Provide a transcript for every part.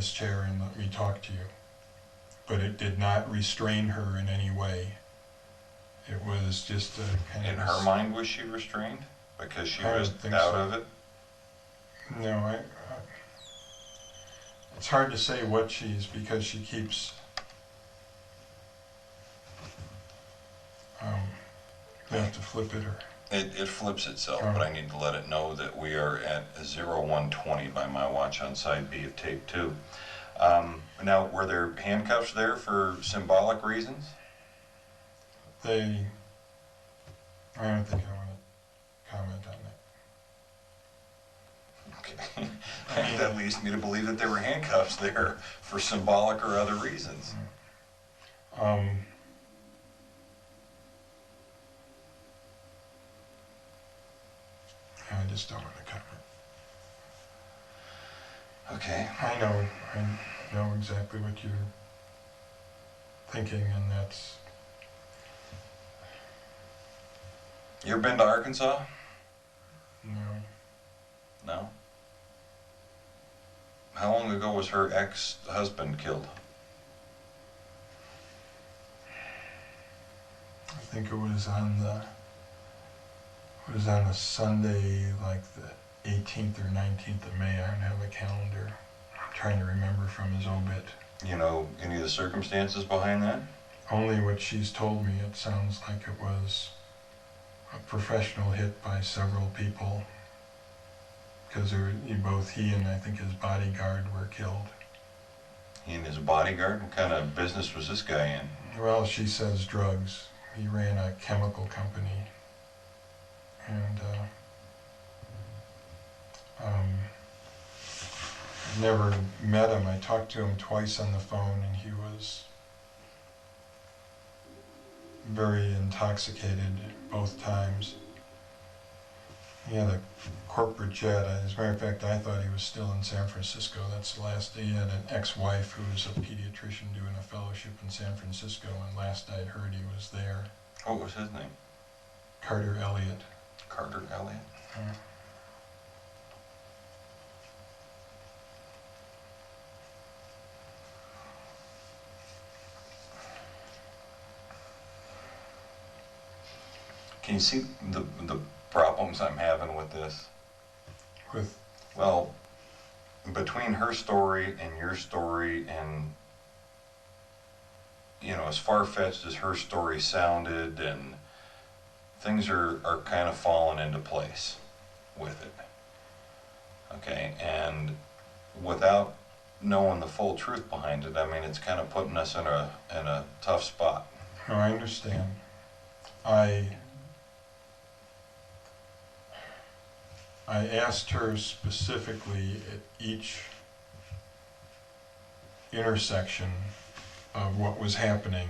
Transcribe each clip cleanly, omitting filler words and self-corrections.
this chair and let me talk to you. But it did not restrain her in any way. It was just a kind of... In her mind, was she restrained? Because she was out so. of it? No, it's hard to say what she's, because she keeps... you have to flip it, or... It flips itself, but I need to let it know that we are at 0120 by my watch on side B of tape 2. Now, were there handcuffs there for symbolic reasons? I don't think I want to comment on that. Okay. That leads me to believe that there were handcuffs there for symbolic or other reasons. I just don't want to comment. Okay. I know exactly what you're thinking, and that's... You ever been to Arkansas? No. No? How long ago was her ex-husband killed? I think it was on a Sunday, like the 18th or 19th of May. I don't have a calendar. I'm trying to remember from his obit. You know any of the circumstances behind that? Only what she's told me. It sounds like it was a professional hit by several people, because both he and I think his bodyguard were killed. He and his bodyguard? What kind of business was this guy in? Well, she says drugs. He ran a chemical company. And I've never met him. I talked to him twice on the phone, and he was very intoxicated both times. He had a corporate jet. As a matter of fact, I thought he was still in San Francisco. That's the last. He had an ex-wife who was a pediatrician doing a fellowship in San Francisco, and last I'd heard he was there. What was his name? Carter Elliott. Carter Elliott? Can you see the problems I'm having with this? With? Well, between her story and your story, and as far-fetched as her story sounded, and things are kind of falling into place with it. Okay, and without knowing the full truth behind it, I mean, it's kind of putting us in a tough spot. No, I understand. I asked her specifically at each intersection of what was happening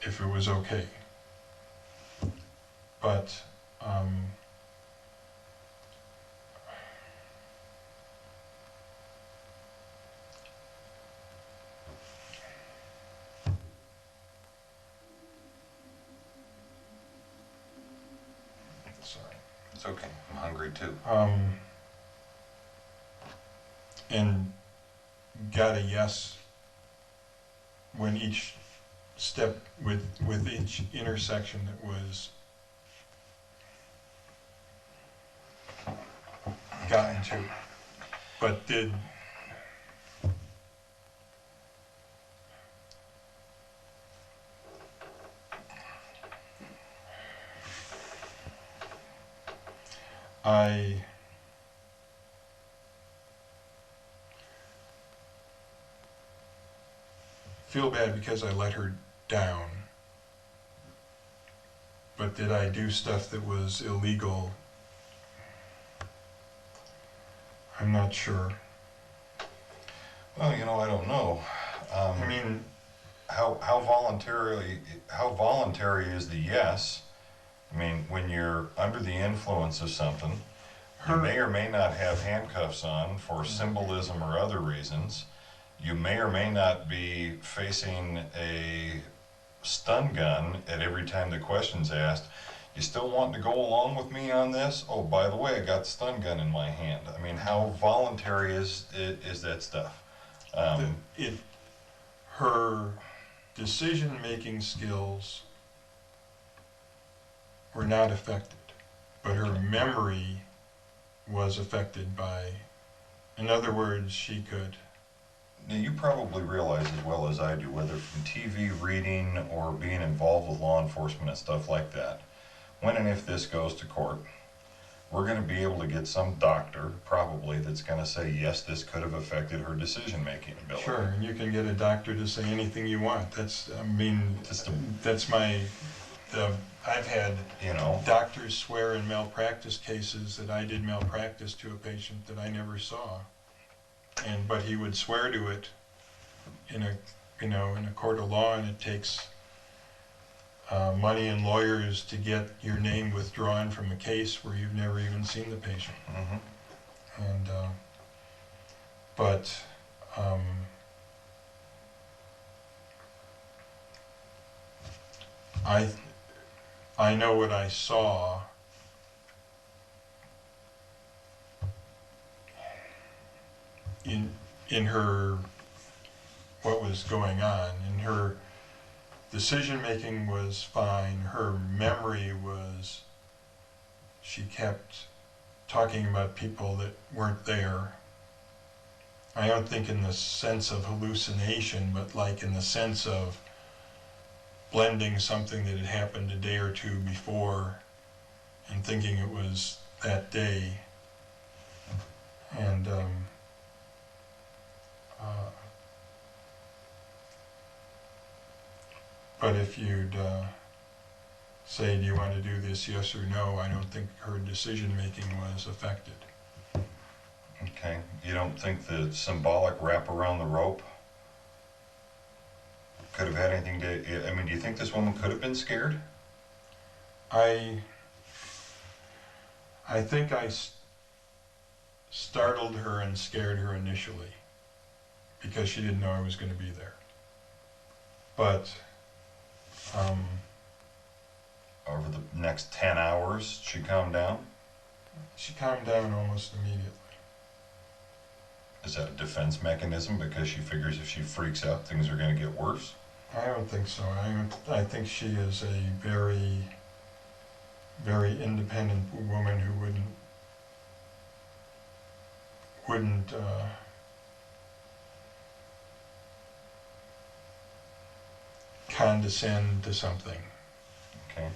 if it was okay. But sorry. It's okay. I'm hungry too. And got a yes when each step with each intersection that was gotten to, but did I feel bad because I let her down, but did I do stuff that was illegal? I'm not sure. Well, I don't know. I mean, how voluntary is the yes? I mean, when you're under the influence of something, you may or may not have handcuffs on for symbolism or other reasons. You may or may not be facing a stun gun at every time the question's asked. You still want to go along with me on this? Oh, by the way, I got the stun gun in my hand. I mean, how voluntary is that stuff? Her decision-making skills were not affected, but her memory was affected by, in other words, she could. Now, you probably realize as well as I do, whether from TV, reading, or being involved with law enforcement and stuff like that, when and if this goes to court, we're going to be able to get some doctor, probably, that's going to say, yes, this could have affected her decision-making ability. Sure, and you can get a doctor to say anything you want. That's, I mean, that's my, I've had doctors swear in malpractice cases that I did malpractice to a patient that I never saw. But he would swear to it in a court of law, and it takes money and lawyers to get your name withdrawn from a case where you've never even seen the patient. Mm-hmm. And I know what I saw in her, what was going on. In her decision making was fine. Her memory was, she kept talking about people that weren't there. I don't think in the sense of hallucination, but like in the sense of blending something that had happened a day or two before and thinking it was that day. And but if you'd say, do you want to do this, yes or no, I don't think her decision making was affected. Okay. You don't think the symbolic wrap around the rope could have had anything to, I mean, do you think this woman could have been scared? I think I startled her and scared her initially because she didn't know I was going to be there. But over the next 10 hours, she calmed down? She calmed down almost immediately. Is that a defense mechanism because she figures if she freaks out, things are going to get worse? I don't think so. I think she is a very, very independent woman who wouldn't condescend to something. Okay.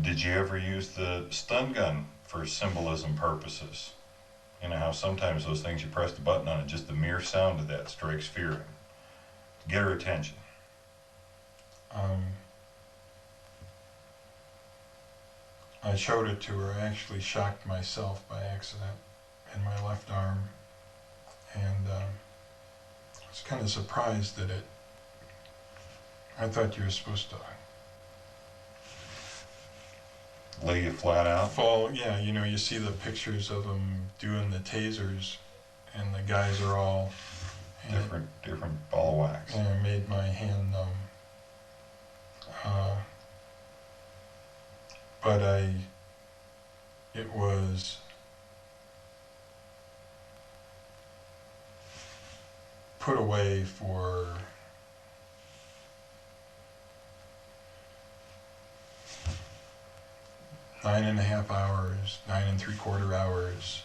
Did you ever use the stun gun for symbolism purposes? You know how sometimes those things you press the button on and just the mere sound of that strikes fear in. To get her attention. I showed it to her. I actually shocked myself by accident in my left arm, and I was kind of surprised that I thought you were supposed to lay you flat out? Fall, yeah, you see the pictures of them doing the tasers, and the guys are all... Different ball of wax. And it made my hand numb. But it was put away for nine and a half hours, 9 3/4 hours.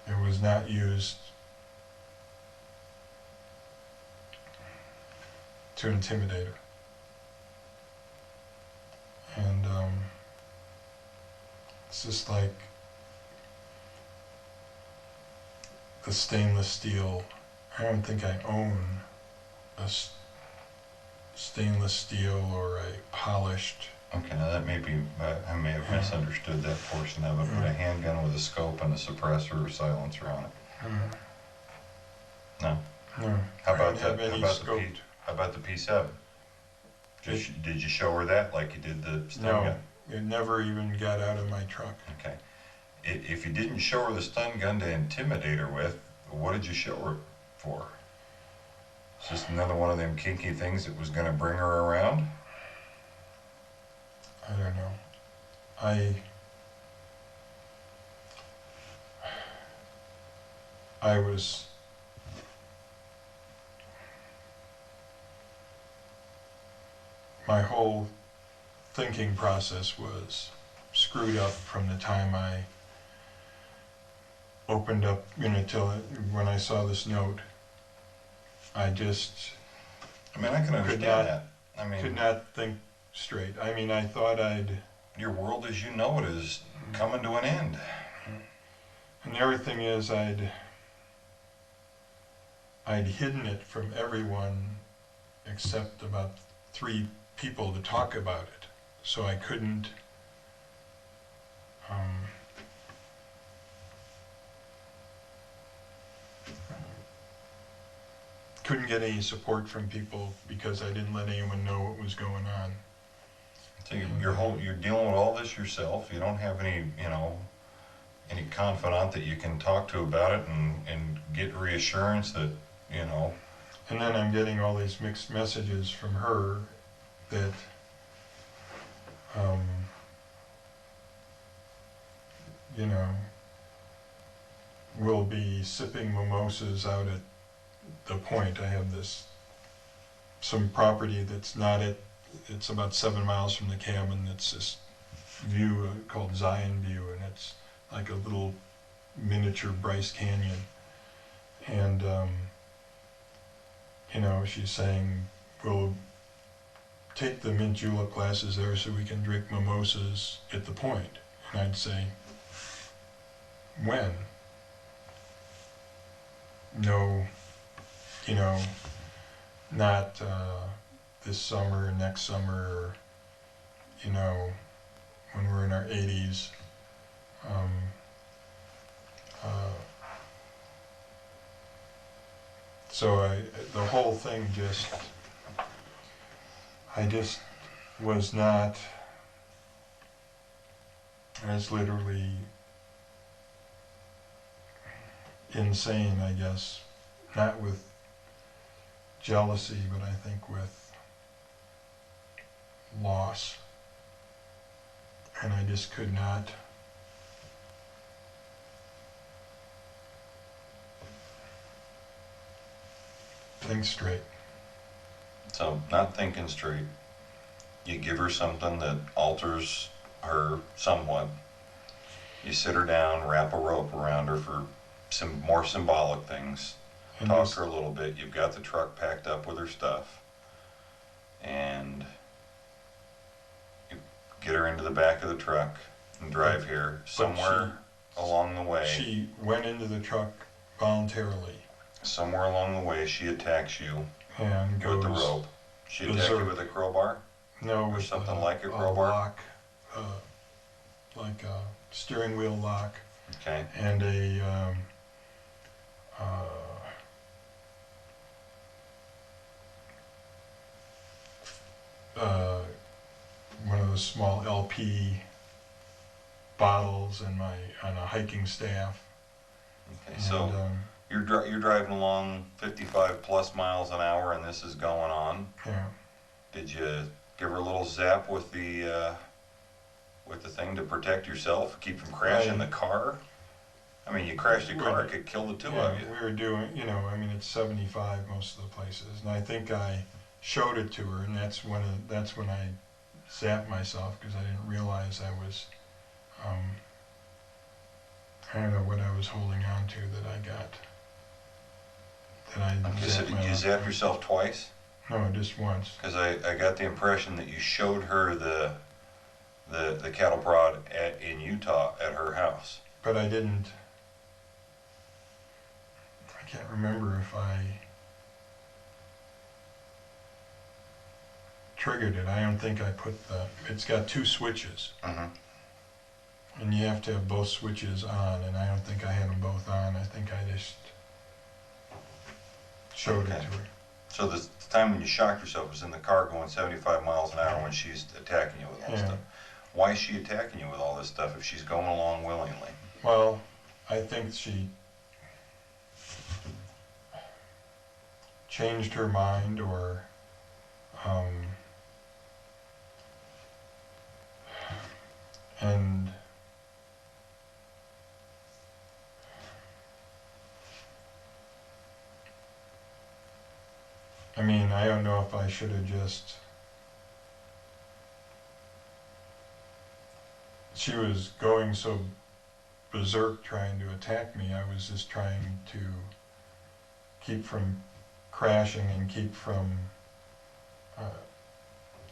It was not used to intimidate her. And it's just like the stainless steel. I don't think I own a stainless steel or a polished. Okay, now that may be, I may have misunderstood that portion of it, but a handgun with a scope and a suppressor or silencer on it. No? No. How about the P7? Did you show her that like you did the stun gun? No, it never even got out of my truck. Okay. If you didn't show her the stun gun to intimidate her with, what did you show her for? Just another one of them kinky things that was gonna bring her around? I don't know. I was, my whole thinking process was screwed up from the time I opened up, till when I saw this note. I just I mean, I can understand not- that. I could mean, not think straight. I mean, I thought your world as you know it is coming to an end. and the other thing is I'd hidden it from everyone except about 3 people to talk about it. So I couldn't, couldn't get any support from people because I didn't let anyone know what was going on. So you're dealing with all this yourself. You don't have any, any confidant that you can talk to about it and get reassurance that, And then I'm getting all these mixed messages from her that we'll be sipping mimosas out at the point. I have some property that's not it's about 7 miles from the cabin. It's this view called Zion View, and it's like a little miniature Bryce Canyon. And, she's saying, we'll take the mint julep glasses there so we can drink mimosas at the point. And I'd say, when? No, not this summer, next summer, or, when we're in our 80s. So the whole thing I just was not, I was literally insane, I guess. Not with jealousy, but I think with loss. And I just could not think straight. so not thinking straight. You give her something that alters her somewhat. You sit her down, wrap a rope around her for some more symbolic things. And Talk just- to her a little bit. You've got the truck packed up with her stuff. And you get her into the back of the truck and drive here. Somewhere along the way, She went into the truck voluntarily somewhere along the way, she attacks you and goes. with the rope. She attacked you berserk. with a crowbar? No, Or with something like a crowbar? lock, like a steering wheel lock, Okay. and a one of those small LP bottles on a hiking staff. Okay, so And, you're driving along 55 plus miles an hour and this is going on. yeah. Did you give her a little zap with the thing to protect yourself, keep from crashing the car? I mean, you crashed a car, it could kill the two Yeah, of you. we were doing, it's 75 most of the places, and I think I showed it to her, and that's when I zapped myself because I didn't realize I was, I don't know what I was holding on to that I got. Okay, so did you zap yourself twice? No, just once. Because I got the impression that you showed her the cattle prod in Utah at her house. But I didn't. I can't remember if I triggered it. I don't think I put it's got 2 switches. Mm-hmm. And you have to have both switches on, and I don't think I had them both on. I think I just showed it Okay. to her. So the time when you shocked yourself was in the car going 75 miles an hour when she's attacking you with all this Yeah. stuff. Why is she attacking you with all this stuff if she's going along willingly? Well, I think she changed her mind, or and I mean, I don't know if I should have just. She was going so berserk trying to attack me. I was just trying to keep from crashing and keep from.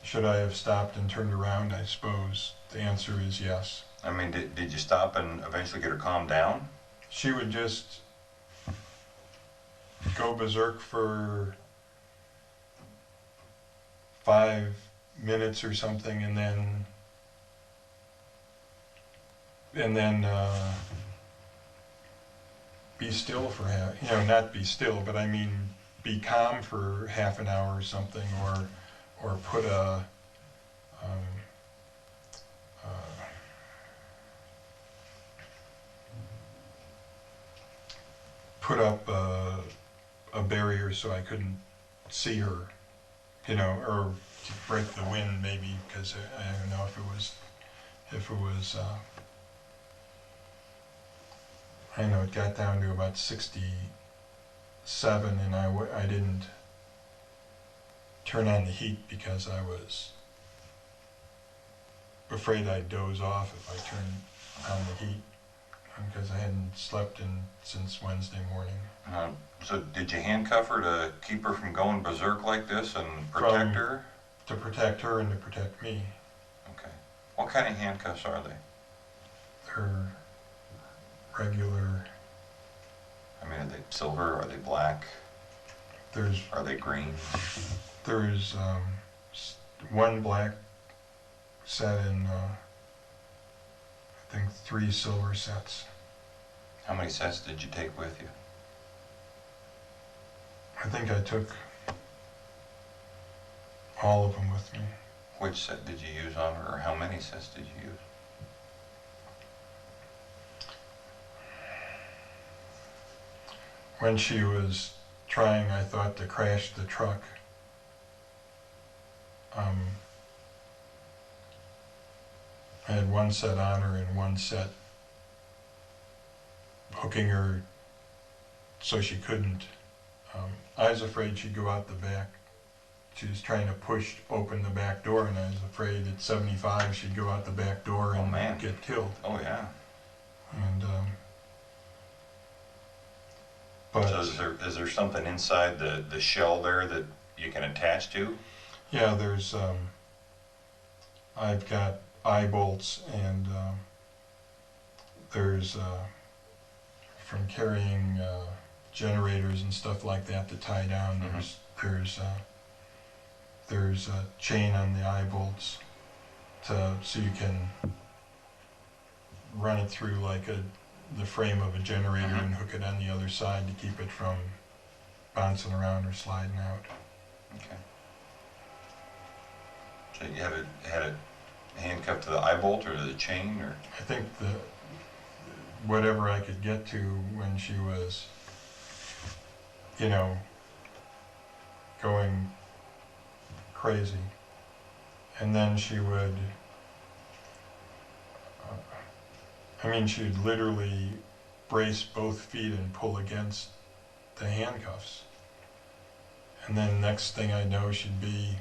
Should I have stopped and turned around? I suppose the answer is yes. I mean, did you stop and eventually get her calmed down? She would just go berserk for 5 minutes or something, and then be still for not be still, but I mean be calm for half an hour or something, or put a put up a barrier so I couldn't see her, or to break the wind maybe, because I don't know if it was I know it got down to about 67, and I didn't turn on the heat because I was afraid I'd doze off if I turned on the heat, because I hadn't slept since Wednesday morning. So did you handcuff her to keep her from going berserk like this and protect her? To protect her and to protect me. Okay. What kind of handcuffs are they? They're regular. I mean, are they silver? Are they black? Are they green? There's one black set and I think 3 silver sets. How many sets did you take with you? I think I took all of them with me. Which set did you use on her, or how many sets did you use? When she was trying, I thought, to crash the truck, I had one set on her and one set hooking her so she couldn't. I was afraid she'd go out the back. She was trying to push open the back door, and I was afraid at 75 she'd go out the back door and get killed. Oh yeah. And but so is there something inside the shell there that you can attach to? Yeah, there's I've got eye bolts, and there's from carrying generators and stuff like that to tie down. There's a chain on the eye bolts so you can run it through like the frame of a generator and hook it on the other side to keep it from bouncing around or sliding out. Okay. So you had it handcuffed to the eye bolt or to the chain, or? I think whatever I could get to when she was, going crazy. And then she would, she'd literally brace both feet and pull against the handcuffs. And then next thing I know, she'd be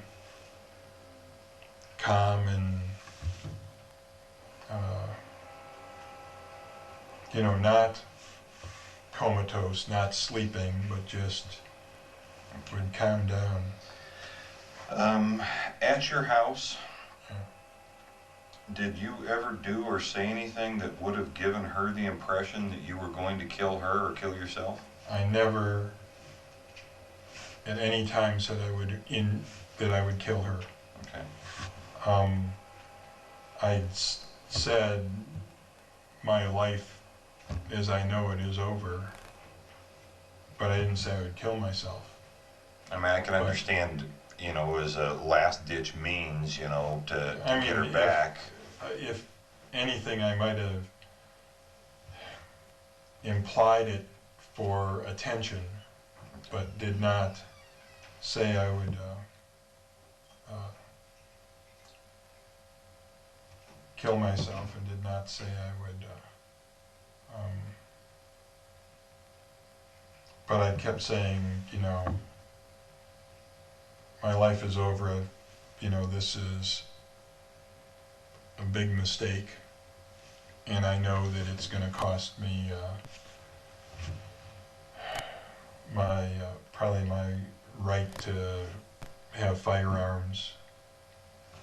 calm and, not comatose, not sleeping, but just would calm down. At your house, Yeah. did you ever do or say anything that would have given her the impression that you were going to kill her or kill yourself? I never at any time said that I would kill her. Okay. I said my life as I know it is over, but I didn't say I would kill myself. I mean, I can understand, as a last-ditch means, to get her back. If anything, I might have implied it for attention, but did not say I would kill myself, and did not say I would. But I kept saying, you know, my life is over. You know, this is a big mistake, and I know that it's going to cost me probably my right to have firearms.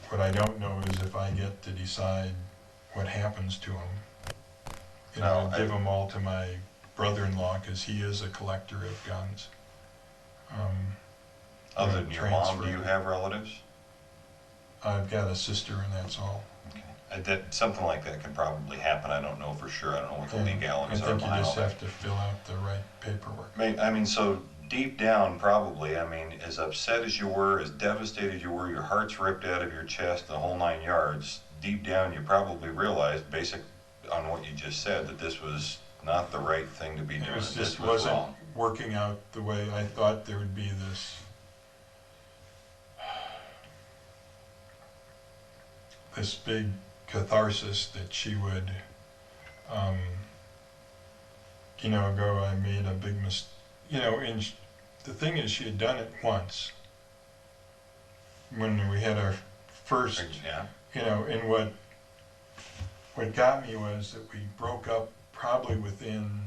What I don't know is if I get to decide what happens to them. You know, No, give them all to my brother-in-law because he is a collector of guns. Other than your mom, transfer. do you have relatives? I've got a sister, and that's all. Okay. Something like that can probably happen. I don't know for sure. I don't know what the Yeah, legalities I are think you behind just all that. have to fill out the right paperwork. I mean, so deep down, probably, I mean, as upset as you were, as devastated you were, your heart's ripped out of your chest, the whole 9 yards, deep down you probably realized, basic on what you just said, that this was not the right thing to be doing. It was This just was wasn't wrong. working out the way I thought there would be this big catharsis that she would, you know, go, I made a big mistake, you know, and the thing is she had done it once when we had our first, Yeah. you know, and what got me was that we broke up probably within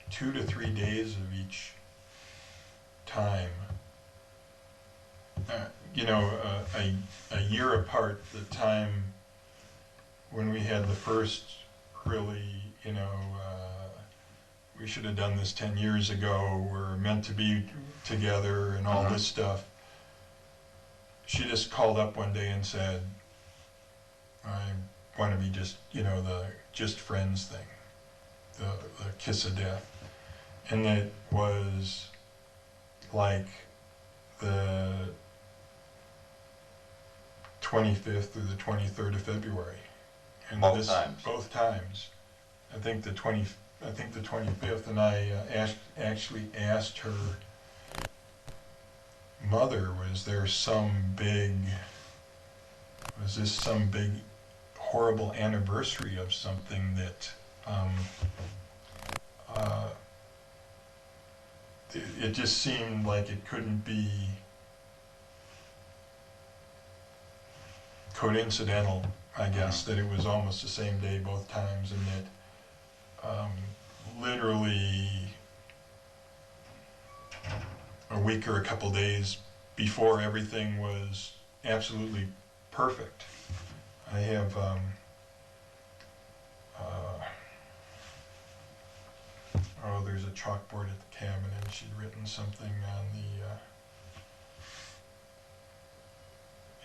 2 to 3 days of each time. You know, a year apart, the time when we had the first really, you know, we should have done this 10 years ago, we're meant to be together and all this stuff. She just called up one day and said, I want to be just, you know, the just friends thing, the kiss of death. And it was like the 25th or the 23rd of February. And Both times. Both times. I think the 25th, and I actually asked her mother, was this some big horrible anniversary of something that it just seemed like it couldn't be coincidental, I guess, that it was almost the same day both times, and that literally a week or a couple days before everything was absolutely perfect. I have there's a chalkboard at the cabin, and she'd written something on the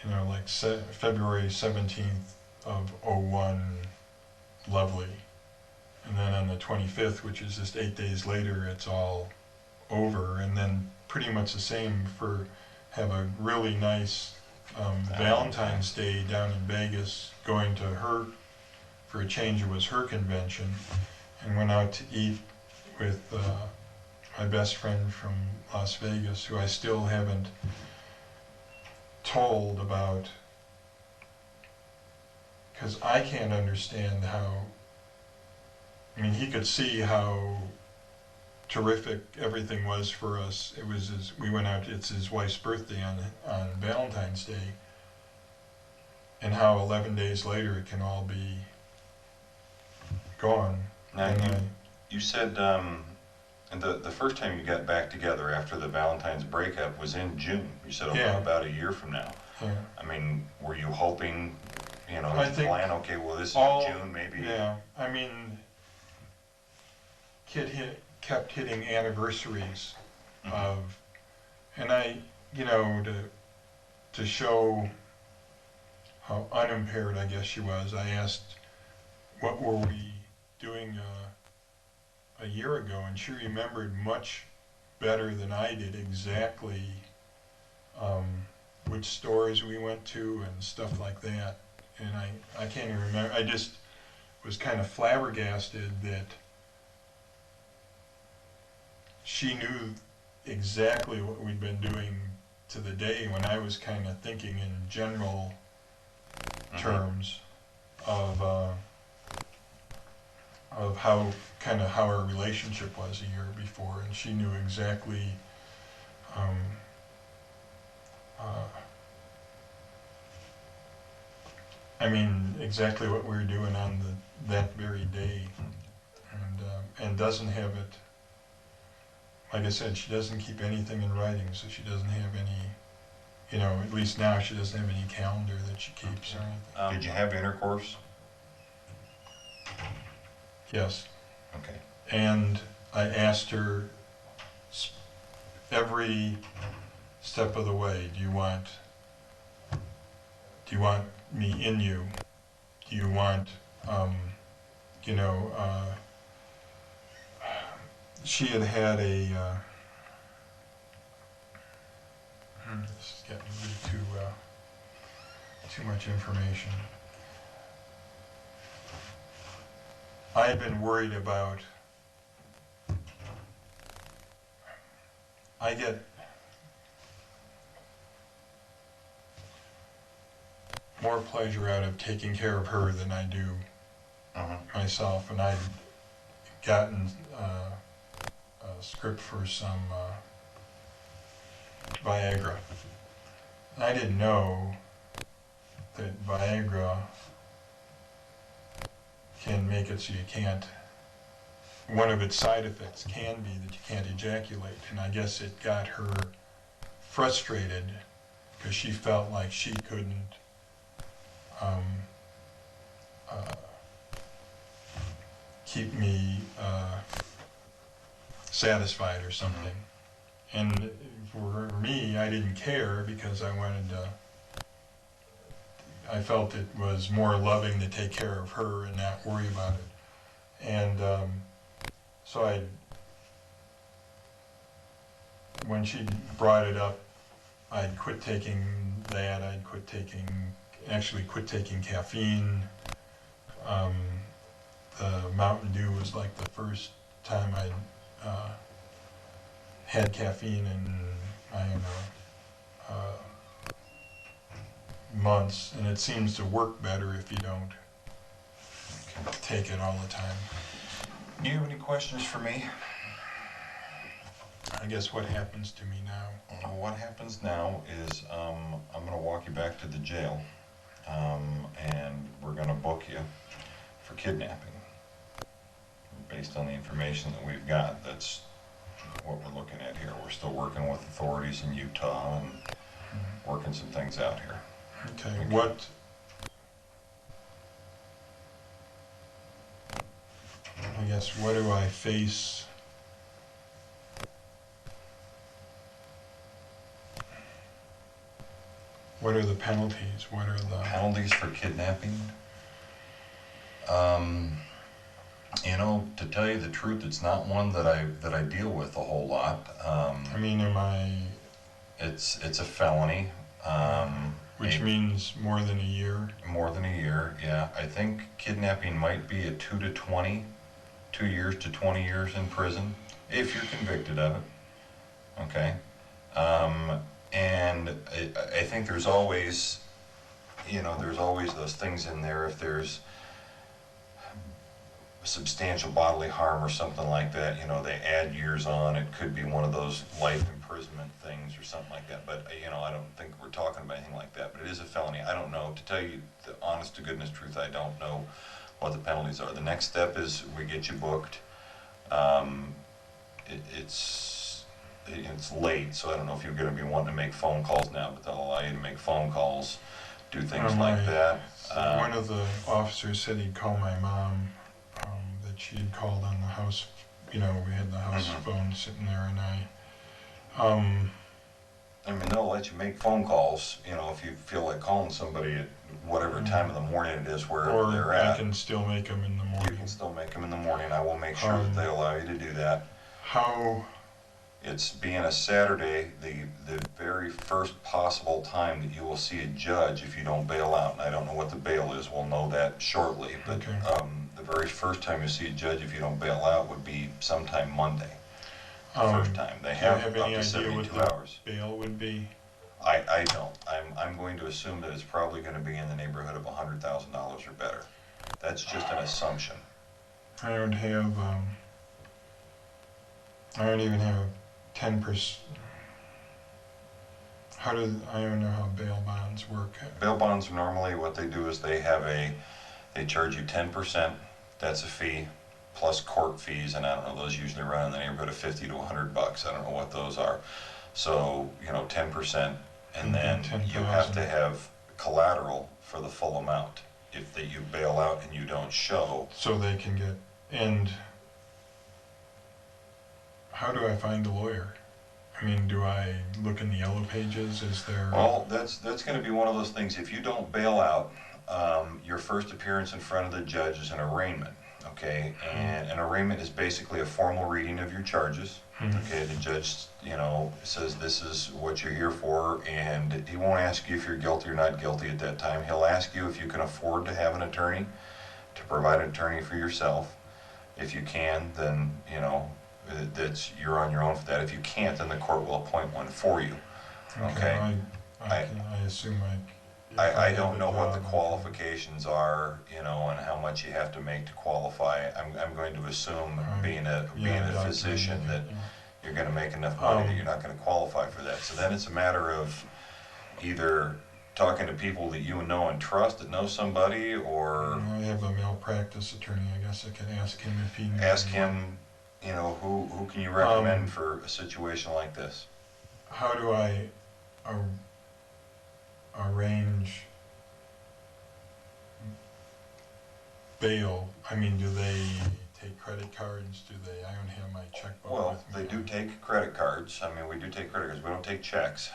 you know, like February 17th of '01, lovely. And then on the 25th, which is just 8 days later, it's all over. And then pretty much the same have a really nice Valentine's Day down in Vegas, going to her, for a change it was her convention, and went out to eat with my best friend from Las Vegas, who I still haven't told about, because I can't understand how, I mean, he could see how terrific everything was for us. It was we went out, it's his wife's birthday on Valentine's Day, and how 11 days later it can all be gone. Now, you said and the first time you got back together after the Valentine's breakup was in June. You said Yeah. about a year from now. Yeah. I mean, were you hoping, you know, I to think plan, okay, well, this is June, maybe? Yeah, I mean, kept hitting anniversaries of, and I, you know, to show how unimpaired I guess she was, I asked, what were we doing a year ago, and she remembered much better than I did exactly which stores we went to and stuff like that. And I can't even remember. I just was kind of flabbergasted that she knew exactly what we'd been doing to the day when I was kind of thinking in general terms of how how our relationship was a year before, and she knew exactly um, uh, exactly what we were doing on that very day, and doesn't have it. Like I said, she doesn't keep anything in writing, so she doesn't have any. At least now she doesn't have any calendar that she keeps or anything. Did you have intercourse? Yes. Okay. And I asked her every step of the way, do you want me in you? Do you want, she had a, this is getting a little too much information. I had been worried about, I get more pleasure out of taking care of her than I do myself, and I'd gotten a script for some Viagra. I didn't know that Viagra can make it so you can't, one of its side effects can be that you can't ejaculate, and I guess it got her frustrated because she felt like she couldn't keep me satisfied or something. And for me, I didn't care because I wanted to, I felt it was more loving to take care of her and not worry about it. And so when she brought it up, I'd quit taking that, actually quit taking caffeine. The Mountain Dew was like the first time I'd had caffeine in, I don't know, months, and it seems to work better if you don't take it all the time. Do you have any questions for me? I guess what happens to me now? What happens now is I'm going to walk you back to the jail, and we're going to book you for kidnapping. Based on the information that we've got, that's what we're looking at here. We're still working with authorities in Utah and working some things out here. Okay, I guess, what do I face? What are the penalties? What are the penalties for kidnapping? To tell you the truth, it's not one that I deal with a whole lot. It's a felony. Which means more than a year? More than a year, yeah. I think kidnapping might be a 2 years to 20 years in prison, if you're convicted of it. Okay? And I think there's always, those things in there. If there's substantial bodily harm or something like that, they add years on. It could be one of those life imprisonment things or something like that. But, I don't think we're talking about anything like that. But it is a felony. I don't know. To tell you the honest to goodness truth, I don't know what the penalties are. The next step is we get you booked. It's late, so I don't know if you're going to be wanting to make phone calls now, but they'll allow you to make phone calls, do things like that. One of the officers said he'd call my mom, that she had called on the house, we had the house phone sitting there, and they'll let you make phone calls, if you feel like calling somebody at whatever time of the morning it is, wherever they're at. Or I can still make them in the morning. You can still make them in the morning. I will make sure that they allow you to do that. How? It's being a Saturday, the very first possible time that you will see a judge if you don't bail out. And I don't know what the bail is. We'll know that shortly. But the very first time you see a judge if you don't bail out would be sometime Monday. the first time. They Do you have have up any to idea 72 what the hours. bail would be? I don't. I'm going to assume that it's probably going to be in the neighborhood of $100,000 or better. That's just an assumption. I don't have, I don't even have 10%. I don't know how bail bonds work. Bail bonds, normally what they do is they charge you 10%, that's a fee, plus court fees, and I don't know, those usually run in the neighborhood of 50 to $100. I don't know what those are. So, 10%, and then you have to have collateral for the full amount. If you bail out and you don't show. So they can get, and how do I find a lawyer? I mean, do I look in the yellow pages? Is there? Well, that's going to be one of those things. If you don't bail out, your first appearance in front of the judge is an arraignment. Okay, and an arraignment is basically a formal reading of your charges. Okay, the judge, says this is what you're here for, and he won't ask you if you're guilty or not guilty at that time. He'll ask you if you can afford to have an attorney, to provide an attorney for yourself. If you can, then you're on your own for that. If you can't, then the court will appoint one for you. Okay. I assume I don't know what the qualifications are, and how much you have to make to qualify. I'm going to assume, being a physician, that you're going to make enough money that you're not going to qualify for that. So then it's a matter of either talking to people that you know and trust, that know somebody, or I have a malpractice attorney. I guess I could ask him if he knows. ask him, who can you recommend for a situation like this? How do I arrange bail? I mean, do they take credit cards? Do they? I don't have my checkbook Well, with me. they do take credit cards. I mean, we do take credit cards. We don't take checks.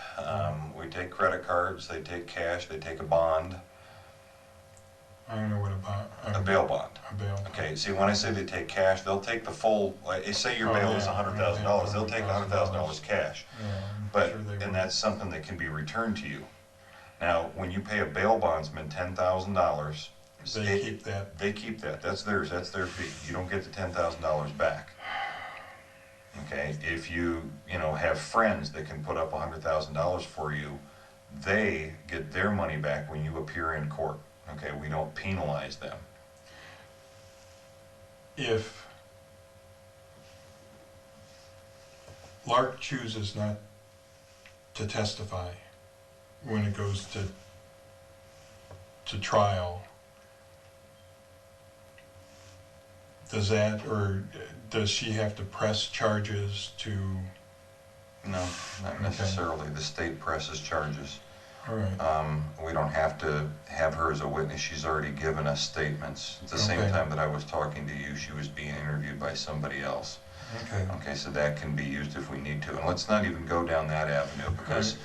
We take credit cards. They take cash. They take a bond. I don't know what A bail bond. A bail. Okay, see, when I say they take cash, they'll take the full, say your bail is $100,000, they'll take $100,000 cash. Yeah, And that's something that can be returned to you. Now, when you pay a bail bondsman $10,000, they keep that. They keep that. That's theirs. That's their fee. You don't get the $10,000 back. Okay, if you have friends that can put up $100,000 for you, they get their money back when you appear in court. Okay, we don't penalize them. If Lark chooses not to testify when it goes to trial, does she have to press charges to? No, not necessarily. The state presses charges. All right. We don't have to have her as a witness. She's already given us statements. At the same time that I was talking to you, she was being interviewed by somebody else. Okay. Okay, so that can be used if we need to. And let's not even go down that avenue, because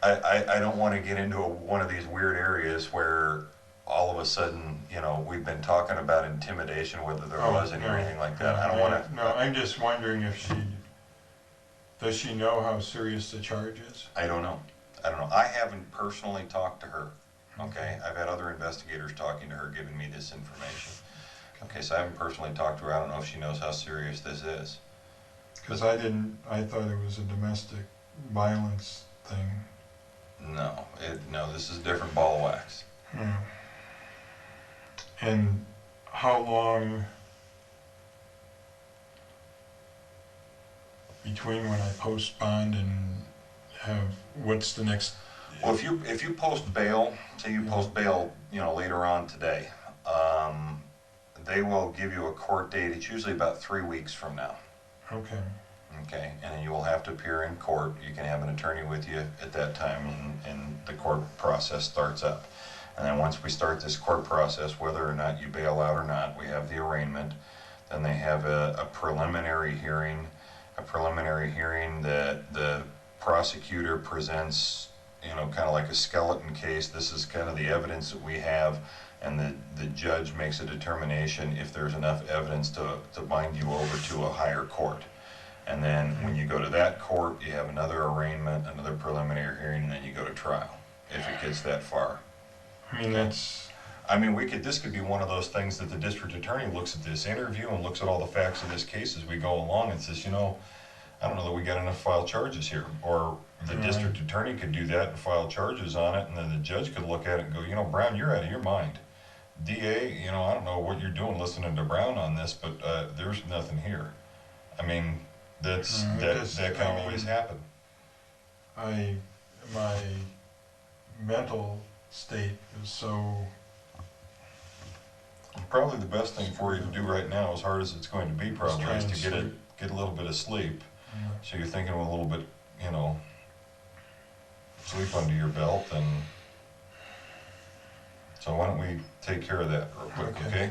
I don't want to get into one of these weird areas where all of a sudden, we've been talking about intimidation, whether there was any or anything like that. I don't want to. No, I'm just wondering if does she know how serious the charge is? I don't know. I haven't personally talked to her. Okay, I've had other investigators talking to her, giving me this information. Okay, so I haven't personally talked to her. I don't know if she knows how serious this is. Because I thought it was a domestic violence thing. No, this is a different ball of wax. And how long between when I post bond and what's the next? Well, if you post bail, say you post bail, later on today, they will give you a court date. It's usually about 3 weeks from now. Okay. Okay, and then you will have to appear in court. You can have an attorney with you at that time, and the court process starts up. And then once we start this court process, whether or not you bail out or not, we have the arraignment. Then they have a preliminary hearing. A preliminary hearing that the prosecutor presents, kind of like a skeleton case. This is kind of the evidence that we have, and the judge makes a determination if there's enough evidence to bind you over to a higher court. And then when you go to that court, you have another arraignment, another preliminary hearing, and then you go to trial, if it gets that far. This could be one of those things that the district attorney looks at this interview and looks at all the facts of this case as we go along and says, I don't know that we got enough to file charges here. Or the district attorney could do that and file charges on it, and then the judge could look at it and go, you know, Brown, you're out of your mind. DA, you know, I don't know what you're doing listening to Brown on this, but there's nothing here. I mean, that can always happen. My mental state is so. Probably the best thing for you to do right now, as hard as it's going to be, probably, is to sleep. get a little bit of sleep. Yeah. So you're thinking with a little bit, you know, sleep under your belt, and so why don't we take care of that real quick, okay?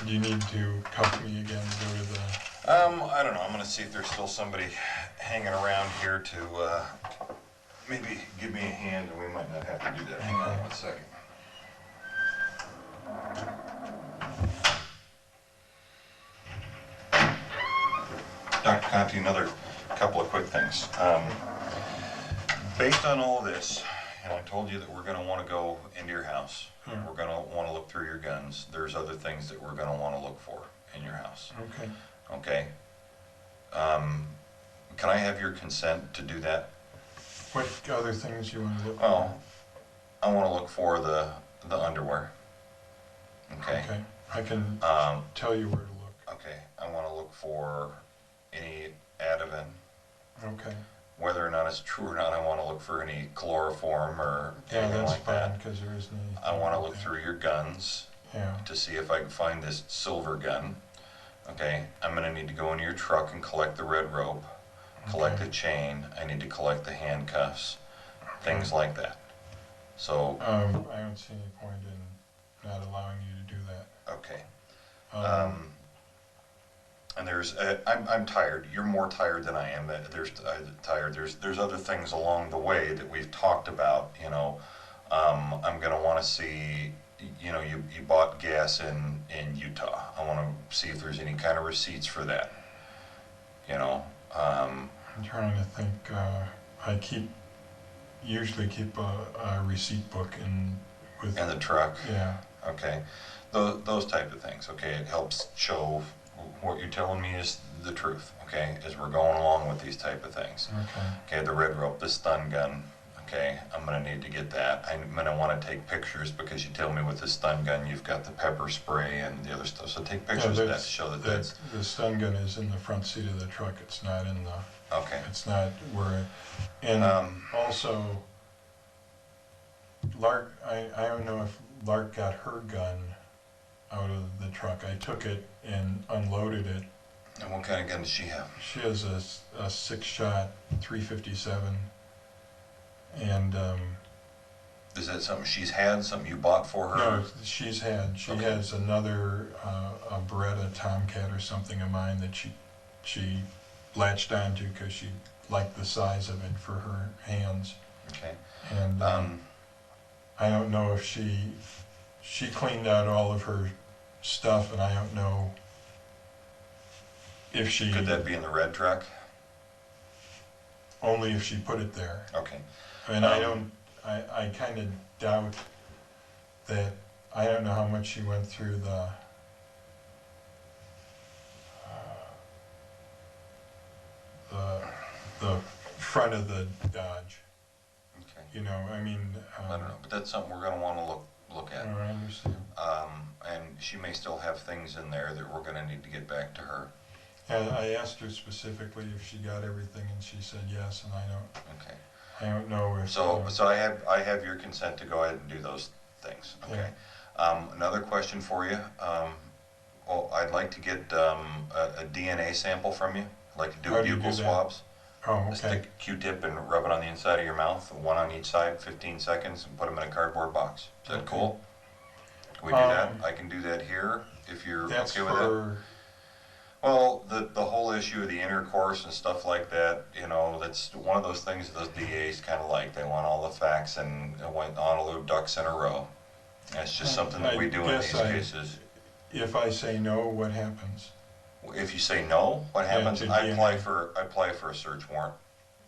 Do you need to cuff me again to go to the... I don't know, I'm gonna see if there's still somebody hanging around here to, maybe give me a hand, and we might not have to do that. Hang on 1 second. Dr. Conte, another couple of quick things. Based on all this, and I told you that we're gonna wanna go into your house. We're gonna wanna look through your guns. There's other things that we're gonna wanna look for in your house. Okay. Okay? Can I have your consent to do that? What other things you want to look Oh, I wanna look for the underwear. Okay? Okay. I can tell you where to look. Okay, I wanna look for any Ativan. Okay. Whether or not it's true or not, I wanna look for any chloroform or anything that's like fine, that. because there isn't anything. I wanna like look that. through your guns Yeah. to see if I can find this silver gun. Okay, I'm gonna need to go into your truck and collect the red rope, collect the chain, I need to collect the handcuffs, things like that. So, I don't see any point in not allowing you to do that. okay. And there's, I'm tired. You're more tired than I am. Tired. There's other things along the way that we've talked about. You know, I'm gonna want to see. You know, you bought gas in Utah. I want to see if there's any kind of receipts for that. You know. I'm trying to think. I usually keep a receipt book in the truck. Yeah. Okay. Those type of things. Okay, it helps show what you're telling me is the truth. Okay, as we're going along with these type of things. Okay. Okay, the red rope, the stun gun. Okay, I'm gonna need to get that. I'm gonna want to take pictures because you tell me with the stun gun you've got the pepper spray and the other stuff. So take pictures of that to show that that's. The stun gun is in the front seat of the truck. It's not in the. Okay. It's not where. And also, Lark. I don't know if Lark got her gun out of the truck. I took it and unloaded it. And what kind of gun does she have? She has a 6-shot 357. And is that something she's had? Something you bought for her? no, she's had. She Okay. has another a Beretta Tomcat or something of mine that she latched onto because she liked the size of it for her hands. Okay. And I don't know if she cleaned out all of her stuff, and I don't know if she Could that be in the red truck? only if she put it there. Okay. And I kind of doubt that. I don't know how much she went through the front of the Dodge. Okay. You know, I mean. I don't know, but that's something we're gonna want to look at. I understand. And she may still have things in there that we're gonna need to get back to her. And I asked her specifically if she got everything, and she said yes. And Okay. I don't know if. So I have your consent to go ahead and do those things. Okay. Another question for you. Well, I'd like to get a DNA sample from you. I'd like to do How do you buccal do that? swabs. Oh, okay. Stick a Q-tip and rub it on the inside of your mouth, one on each side, 15 seconds, and put them in a cardboard box. Is that Okay. cool? Can we do that? I can do that here if you're That's okay with that. for. Well, the whole issue of the intercourse and stuff like that, you know, that's one of those things those DAs kind of like. They want all the facts and want all the ducks in a row. That's just something that we do in these cases. If I say no, what happens? If you say no, what happens? to I apply DNA. for a search warrant.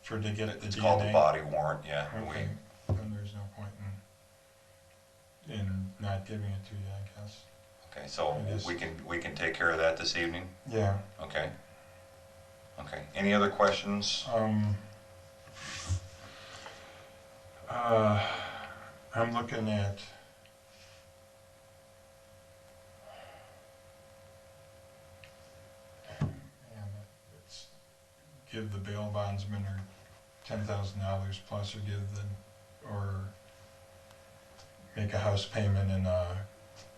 To get the It's DNA? called a body warrant, yeah. Okay, then there's no point in not giving it to you, I guess. Okay, so It is. we can take care of that this evening? Yeah. Okay. Okay. Any other questions? I'm looking at it's give the bail bondsman or $10,000 plus, or or make a house payment and a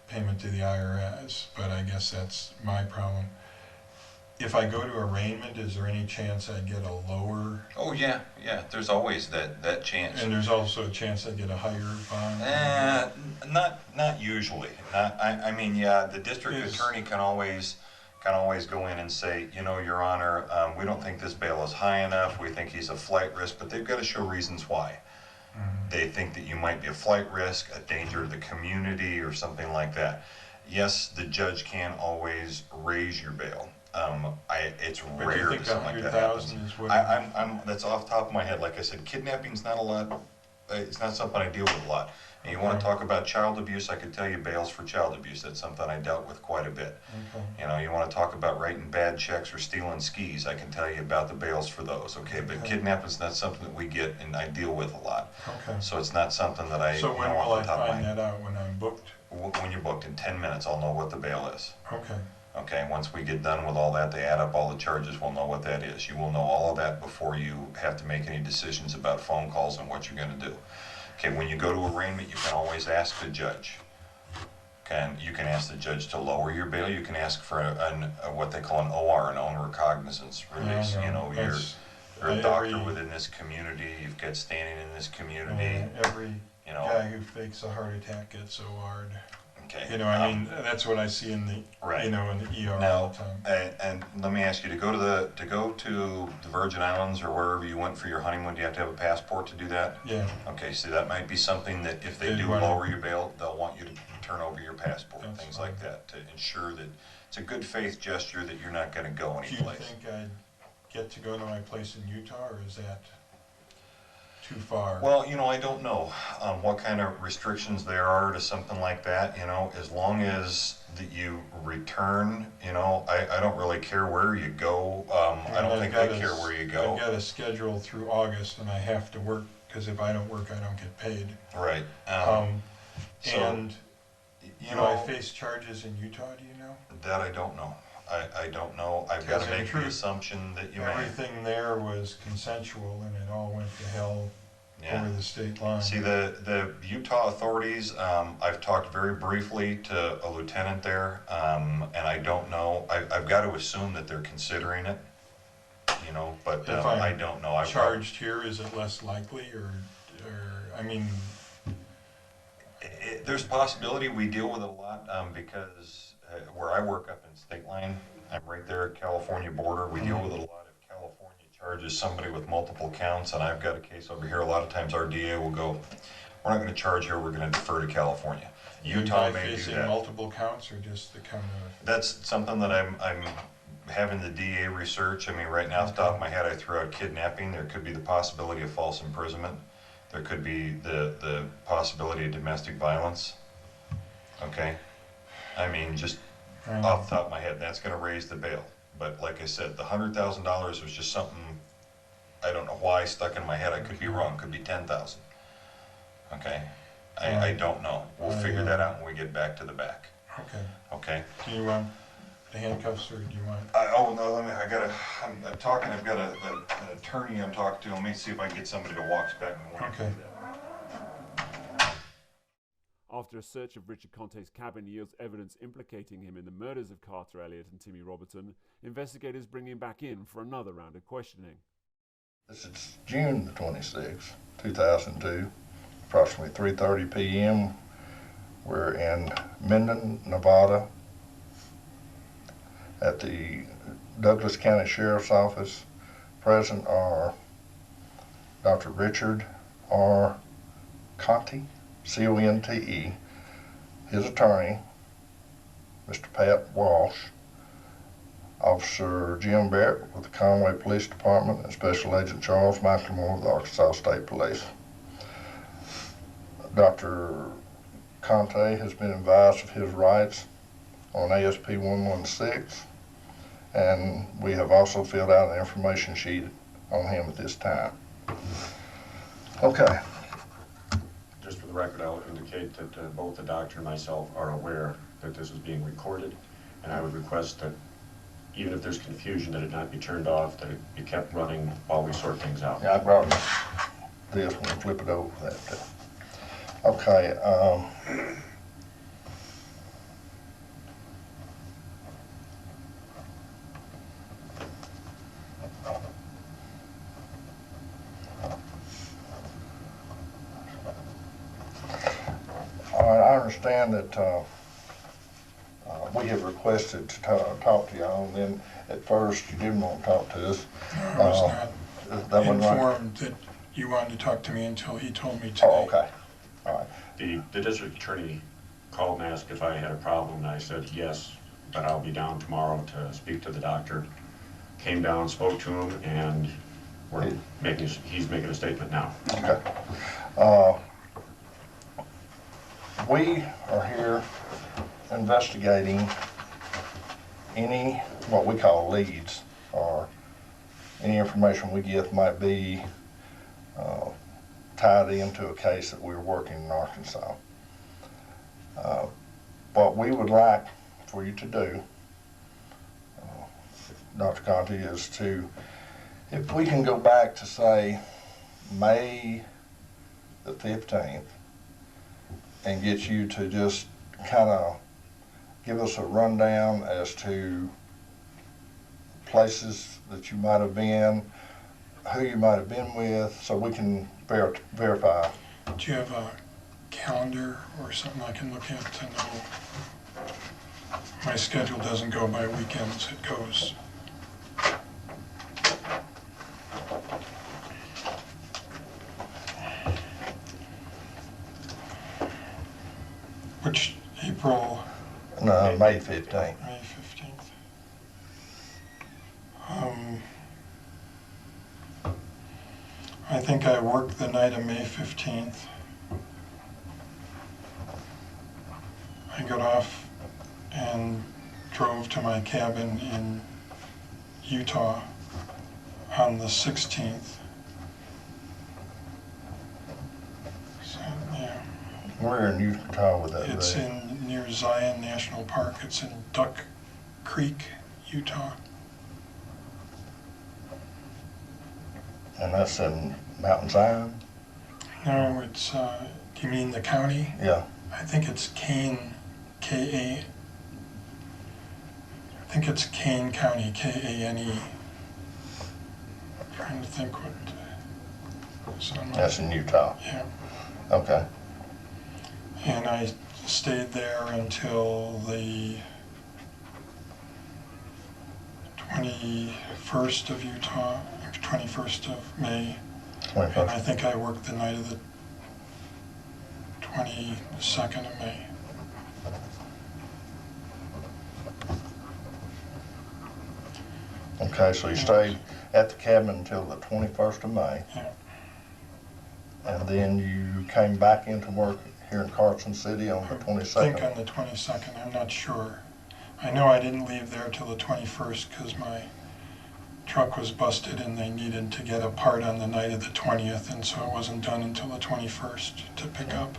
payment to the IRS. But I guess that's my problem. If I go to arraignment, is there any chance I'd get a lower? Oh yeah, yeah. There's always that chance. And there's also a chance I'd get a higher bond? Not usually. I mean, yeah, the district attorney can always go in and say, you know, Your Honor, we don't think this bail is high enough. We think he's a flight risk, but they've got to show reasons why. They think that you might be a flight risk, a danger to the community, or something like that. Yes, the judge can always raise your bail. It's But rare you think that something like that happens. 100,000 is what? That's off the top of my head. Like I said, kidnapping's not a lot. It's not something I deal with a lot. And you want to talk about child abuse? I could tell you bails for child abuse. That's something I dealt with quite a bit. Okay. You know, you want to talk about writing bad checks or stealing skis? I can tell you about the bails for those. Okay, but kidnapping's not something that we get and I deal with a lot. Okay. So it's not something that I. So when know will off I the top of my find head. that out? When I'm booked? When you're booked in 10 minutes, I'll know what the bail is. Okay. Okay, once we get done with all that, they add up all the charges, we'll know what that is. You will know all of that before you have to make any decisions about phone calls and what you're going to do. Okay, when you go to arraignment, you can always ask the judge. You can ask the judge to lower your bail. You can ask for what they call an OR, an own recognizance release. You know, you're a doctor within this community. You've got standing in this community. Every guy who fakes a heart attack gets OR'd. Okay. You know, I mean, that's what I see in the in the ER all the time. And let me ask you, to go to the Virgin Islands or wherever you went for your honeymoon, do you have to have a passport to do that? Yeah. Okay, so that might be something that if they do lower your bail, they'll want you to turn over your passport, things like that, to ensure that it's a good faith gesture that you're not going to go anyplace. Do you think I'd get to go to my place in Utah, or is that too far? Well, you know, I don't know what kind of restrictions there are to something like that. You know, as long as that you return, you know, I don't really care where you go. I don't think I care where you go. I've got a schedule through August, and I have to work, because if I don't work, I don't get paid. Right. And you know, I face charges in Utah. Do you know? That I don't know. I don't know. I've got to make the assumption that you may. Everything there was consensual, and it all went to hell over the state line. See, the Utah authorities, I've talked very briefly to a lieutenant there, and I don't know. I've got to assume that they're considering it, you know, but I don't know. Charged here, is it less likely, or I mean, there's a possibility. We deal with it a lot because where I work up in State Line, I'm right there at California border. We deal with it a lot. If California charges somebody with multiple counts, and I've got a case over here, a lot of times our DA will go, we're not going to charge here, we're going to defer to California. Utah may do that. Multiple counts, or just the count of? That's something that I'm having the DA research. I mean, right now, off the top of my head, I threw out kidnapping. There could be the possibility of false imprisonment. There could be the possibility of domestic violence. Okay? I mean, just off the top of my head, that's going to raise the bail. But like I said, the $100,000 was just something, I don't know why, stuck in my head. I could be wrong. Could be 10,000. Okay? I don't know. We'll figure that out when we get back to the back. Okay. Okay? Do you want the handcuffs, or do you want? Oh no, I'm talking. I've got an attorney I'm talking to. Let me see if I can get somebody to walk back in the morning. Okay. After a search of Richard Conte's cabin yields evidence implicating him in the murders of Carter Elliott and Timmy Robertson, investigators bring him back in for another round of questioning. This is June the 26th, 2002, approximately 3:30 p.m. We're in Minden, Nevada, at the Douglas County Sheriff's Office. Present are Dr. Richard R. Conte, C-O-N-T-E, his attorney, Mr. Pat Walsh, Officer Jim Barrett with the Conway Police Department, and Special Agent Charles McLemore with the Arkansas State Police. Dr. Conte has been advised of his rights on ASP 116. And we have also filled out an information sheet on him at this time. Okay. Just for the record, I'll indicate that both the doctor and myself are aware that this is being recorded, and I would request that even if there's confusion, that it not be turned off, that it be kept running while we sort things out. Yeah, I brought this one and flip it over for that too. Okay. All right, I understand that we have requested to talk to y'all, and then at first you didn't want to talk to us. No, I was That not wasn't right. informed that you wanted to talk to me until he told me today. Oh, okay. All right. The district attorney called and asked if I had a problem, and I said yes, but I'll be down tomorrow to speak to the doctor. Came down, spoke to him, and he's making a statement now. Okay. We are here investigating any, what we call leads, or any information we get might be tied into a case that we're working in Arkansas. What we would like for you to do, Dr. Conte, is to, if we can go back to say May the 15th and get you to just kind of give us a rundown as to places that you might have been, who you might have been with, so we can verify. Do you have a calendar or something I can look at to know? My schedule doesn't go by weekends, it goes. Which April? No, May 15th. May 15th. I think I worked the night of May 15th. I got off and drove to my cabin in Utah on the 16th. So, yeah. Where in Utah would that be? It's near Zion National Park. It's in Duck Creek, Utah. And that's in Mountain Zion? No, it's, do you mean the county? Yeah. I think it's Kane, K-A, I think it's Kane County, K-A-N-E. Trying to think what, That's in Utah. Yeah. Okay. And I stayed there until the 21st of Utah, 21st of May. 21st. And I think I worked the night of the 22nd of May. Okay, so you stayed at the cabin until the 21st of May. Yeah. And then you came back into work here in Carson City on the 22nd? I think on the 22nd, I'm not sure. I know I didn't leave there till the 21st because my truck was busted and they needed to get a part on the night of the 20th, and so it wasn't done until the 21st to pick up.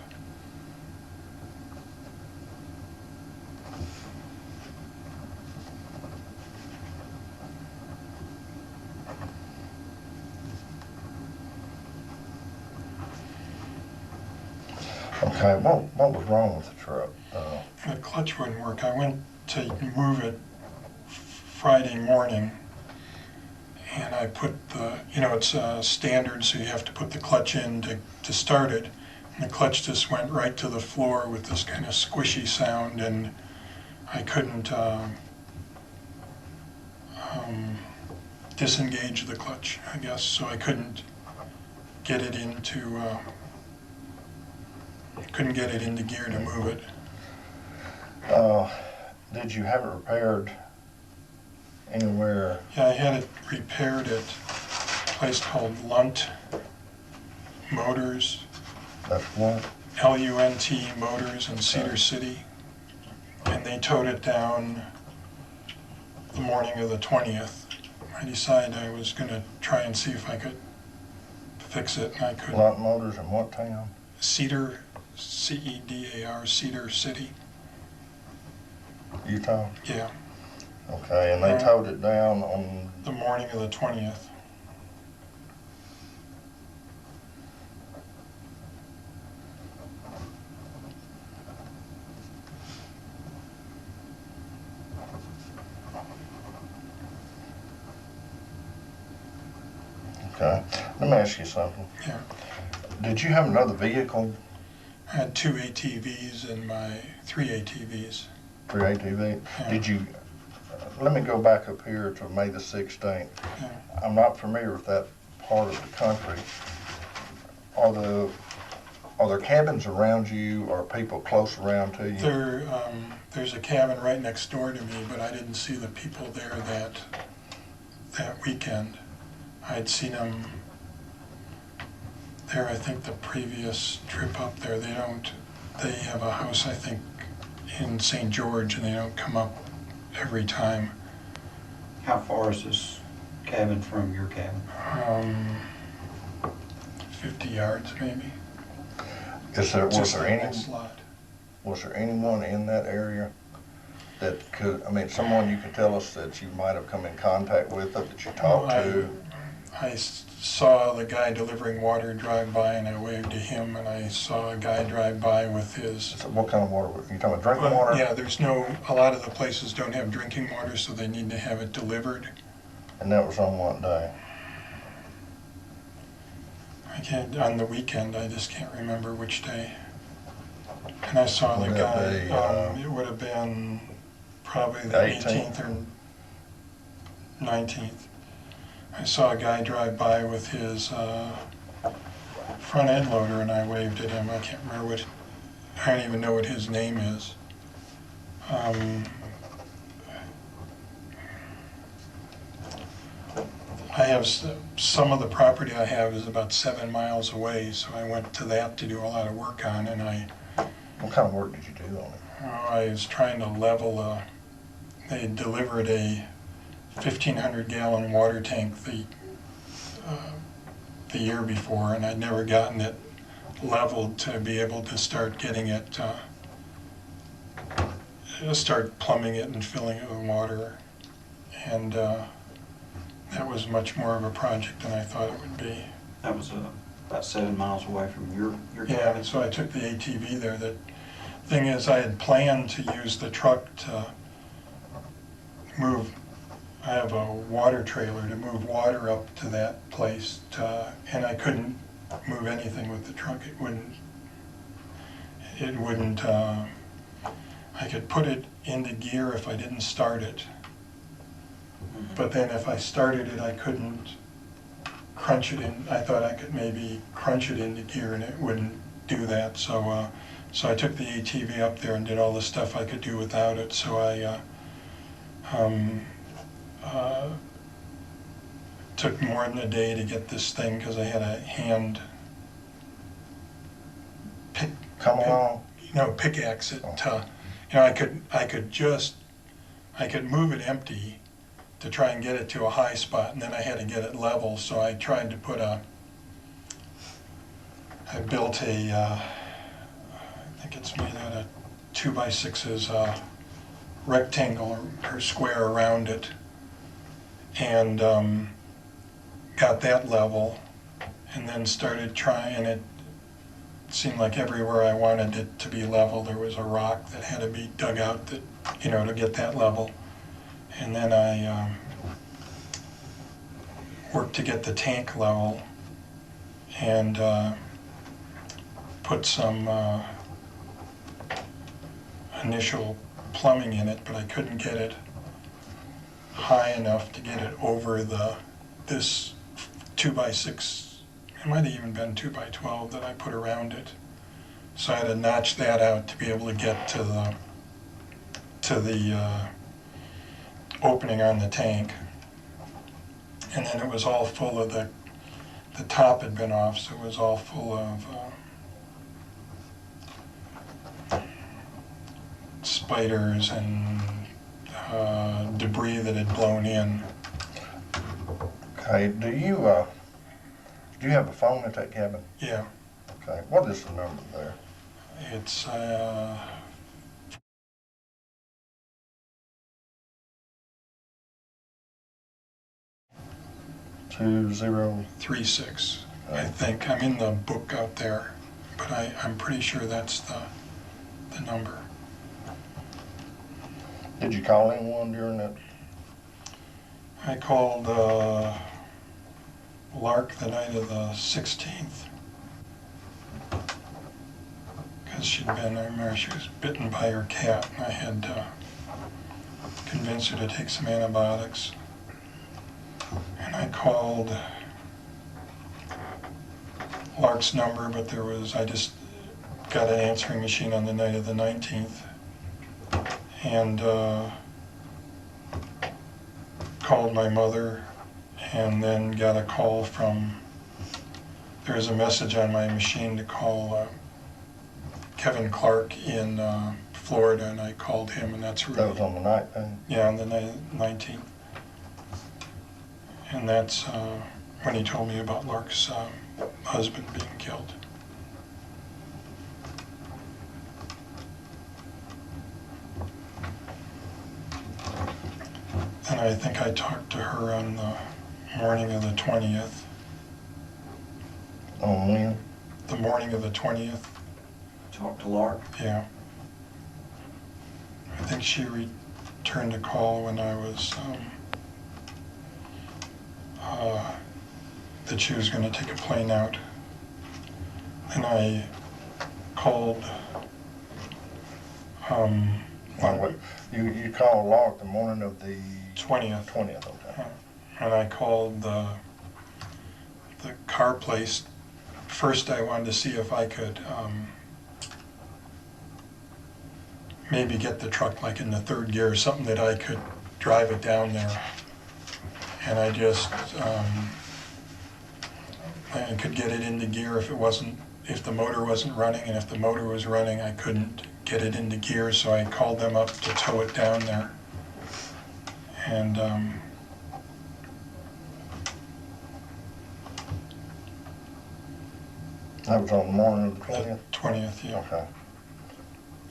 Okay, what was wrong with the truck? The clutch wouldn't work. I went to move it Friday morning, and I put the, it's standard, so you have to put the clutch in to start it. And the clutch just went right to the floor with this kind of squishy sound, and I couldn't disengage the clutch, I guess, so I couldn't get it into gear to move it. Did you have it repaired anywhere? Yeah, I had it repaired at a place called Lunt Motors, That's what? L-U-N-T Motors in Cedar City. And and they towed it down the morning of the 20th. I decided I was going to try and see if I could fix it, and I couldn't. Lot Motors in what town? Cedar, C-E-D-A-R, Cedar City. Utah? Yeah, Okay, and they towed it down on, the morning of the 20th. okay. Let me ask you something. Yeah. Did you have another vehicle, I had 2 ATVs and my 3 ATVs. for your ATV? Yeah. Did you, let me go back up here to May the 16th. Yeah. I'm not familiar with that part of the country. Are there cabins around you or people close around to you? There's a cabin right next door to me, but I didn't see the people there that weekend. I'd seen them there, I think, the previous trip up there. They have a house, I think, in St. George, and they don't come up every time. How far is this cabin from your cabin? 50 yards maybe. Was Just there like any, next lot. was there anyone in that area that could, I mean, someone you could tell us that you might have come in contact with, that you talked to? I saw the guy delivering water drive by, and I waved to him, and I saw a guy drive by with his... So what kind of water? You talking about drinking water? Yeah, a lot of the places don't have drinking water, so they need to have it delivered. And that was on what day? On the weekend, I just can't remember which day. And I saw the Would that guy, be, it would have been probably the 18th? 18th or 19th. I saw a guy drive by with his front end loader, and I waved at him. I can't remember I don't even know what his name is. I have some of the property I have is about 7 miles away, so I went to that to do a lot of work on, and What kind of work did you do on it? I was trying to level they delivered a 1,500 gallon water tank the year before, and I'd never gotten it leveled to be able to start getting it, start plumbing it and filling it with water. And that was much more of a project than I thought it would be. That was about 7 miles away from your Yeah, cabin. so I took the ATV there. The thing is, I had planned to use the truck to move. I have a water trailer to move water up to that place, and I couldn't move anything with the truck. It wouldn't, I could put it into gear if I didn't start it. But then if I started it, I couldn't crunch it in. I thought I could maybe crunch it into gear, and it wouldn't do that. So I took the ATV up there and did all the stuff I could do without it. So I took more than a day to get this thing, because I had a hand pickaxe it. I could move it empty to try and get it to a high spot, and then I had to get it level. So I tried to put I built I think it's made out of 2x6s, rectangle or square around it, and got that level, and then started trying it. Seemed like everywhere I wanted it to be level, there was a rock that had to be dug out to get that level. And then I worked to get the tank level, and put some initial plumbing in it, but I couldn't get it high enough to get it over this 2x6. It might have even been 2x12 that I put around it. So I had to notch that out to be able to get to the opening on the tank. And then it was all full of the top had been off, so it was all full of spiders and debris that had blown in. Okay, do you have a phone at that cabin? Yeah, Okay, what is the number there? it's 20. 36, I think. I'm in the book out there, but I'm pretty sure that's the number. Did you call anyone during that? I called Lark the night of the 16th because I remember she was bitten by her cat, and I had convinced her to take some antibiotics. And I called Lark's number, but I just got an answering machine on the night of the 19th. And called my mother, and then got a call there was a message on my machine to call Kevin Clark in Florida, and I called him, and that's That was on the night thing? Yeah, on the 19th. And that's when he told me about Lark's husband being killed. And I think I talked to her on the morning of the 20th. On when? The morning of the 20th, Talk to Lark. yeah. I think she returned a call when I was, that she was going to take a plane out. And I called, You called Lark the morning of the 20th. 20th, okay. And I called the car place. First, I wanted to see if I could maybe get the truck like in the third gear, or something that I could drive it down there. And I just I could get it into gear if the motor wasn't running, and if the motor was running, I couldn't get it into gear. So I called them up to tow it down there. And That was on the morning of the 20th? 20th, yeah. Okay.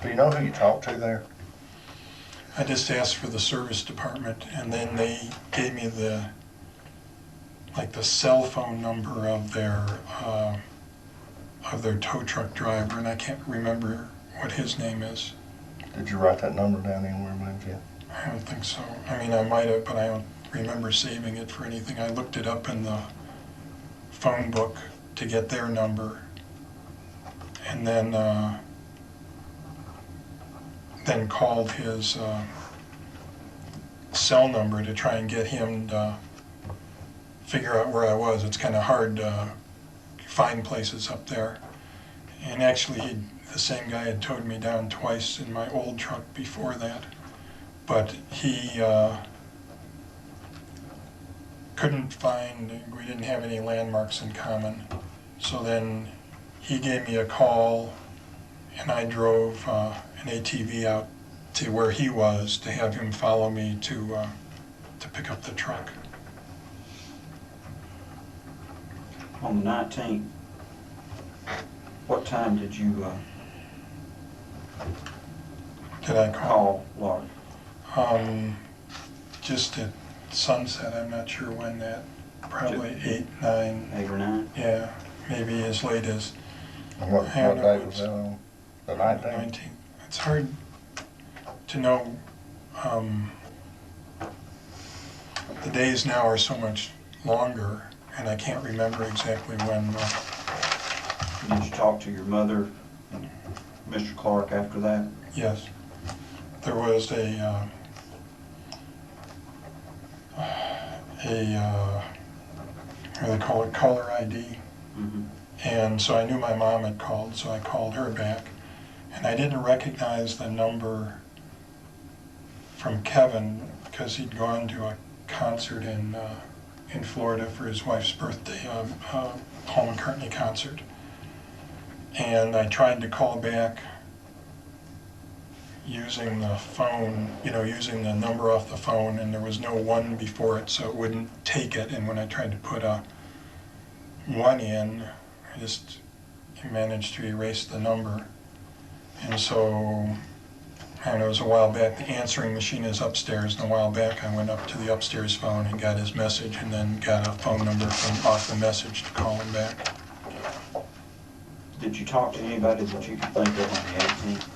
Do you know who you talked to there? I just asked for the service department, and then they gave me the cell phone number of their tow truck driver, and I can't remember what his name is. Did you write that number down anywhere, maybe? I don't think so. I mean, I might have, but I don't remember saving it for anything. I looked it up in the phone book to get their number, and then called his cell number to try and get him to figure out where I was. It's kind of hard to find places up there. And actually, the same guy had towed me down twice in my old truck before that. But he couldn't find, we didn't have any landmarks in common. So then he gave me a call, and I drove an ATV out to where he was to have him follow me to pick up the truck. On the 19th, what time did you Did I call? Lark? Just at sunset. I'm not sure when that. Probably 8, 9. 8 or 9? Yeah, maybe as late as And what I don't know, day was that on? The 19th? 19th. It's hard to know. The days now are so much longer, and I can't remember exactly when. Did you talk to your mother, Mr. Clark, after that? Yes, there was a what do they call it, caller ID. Mm-hmm. And so I knew my mom had called, so I called her back. And I didn't recognize the number from Kevin because he'd gone to a concert in Florida for his wife's birthday, Paul McCartney concert. And I tried to call back using the phone, using the number off the phone, and there was no 1 before it, so it wouldn't take it. And when I tried to put a 1 in, I just managed to erase the number. And so, I don't know, it was a while back. The answering machine is upstairs, and a while back I went up to the upstairs phone and got his message, and then got a phone number from off the message to call him back. Did you talk to anybody that you could think of on the 18th?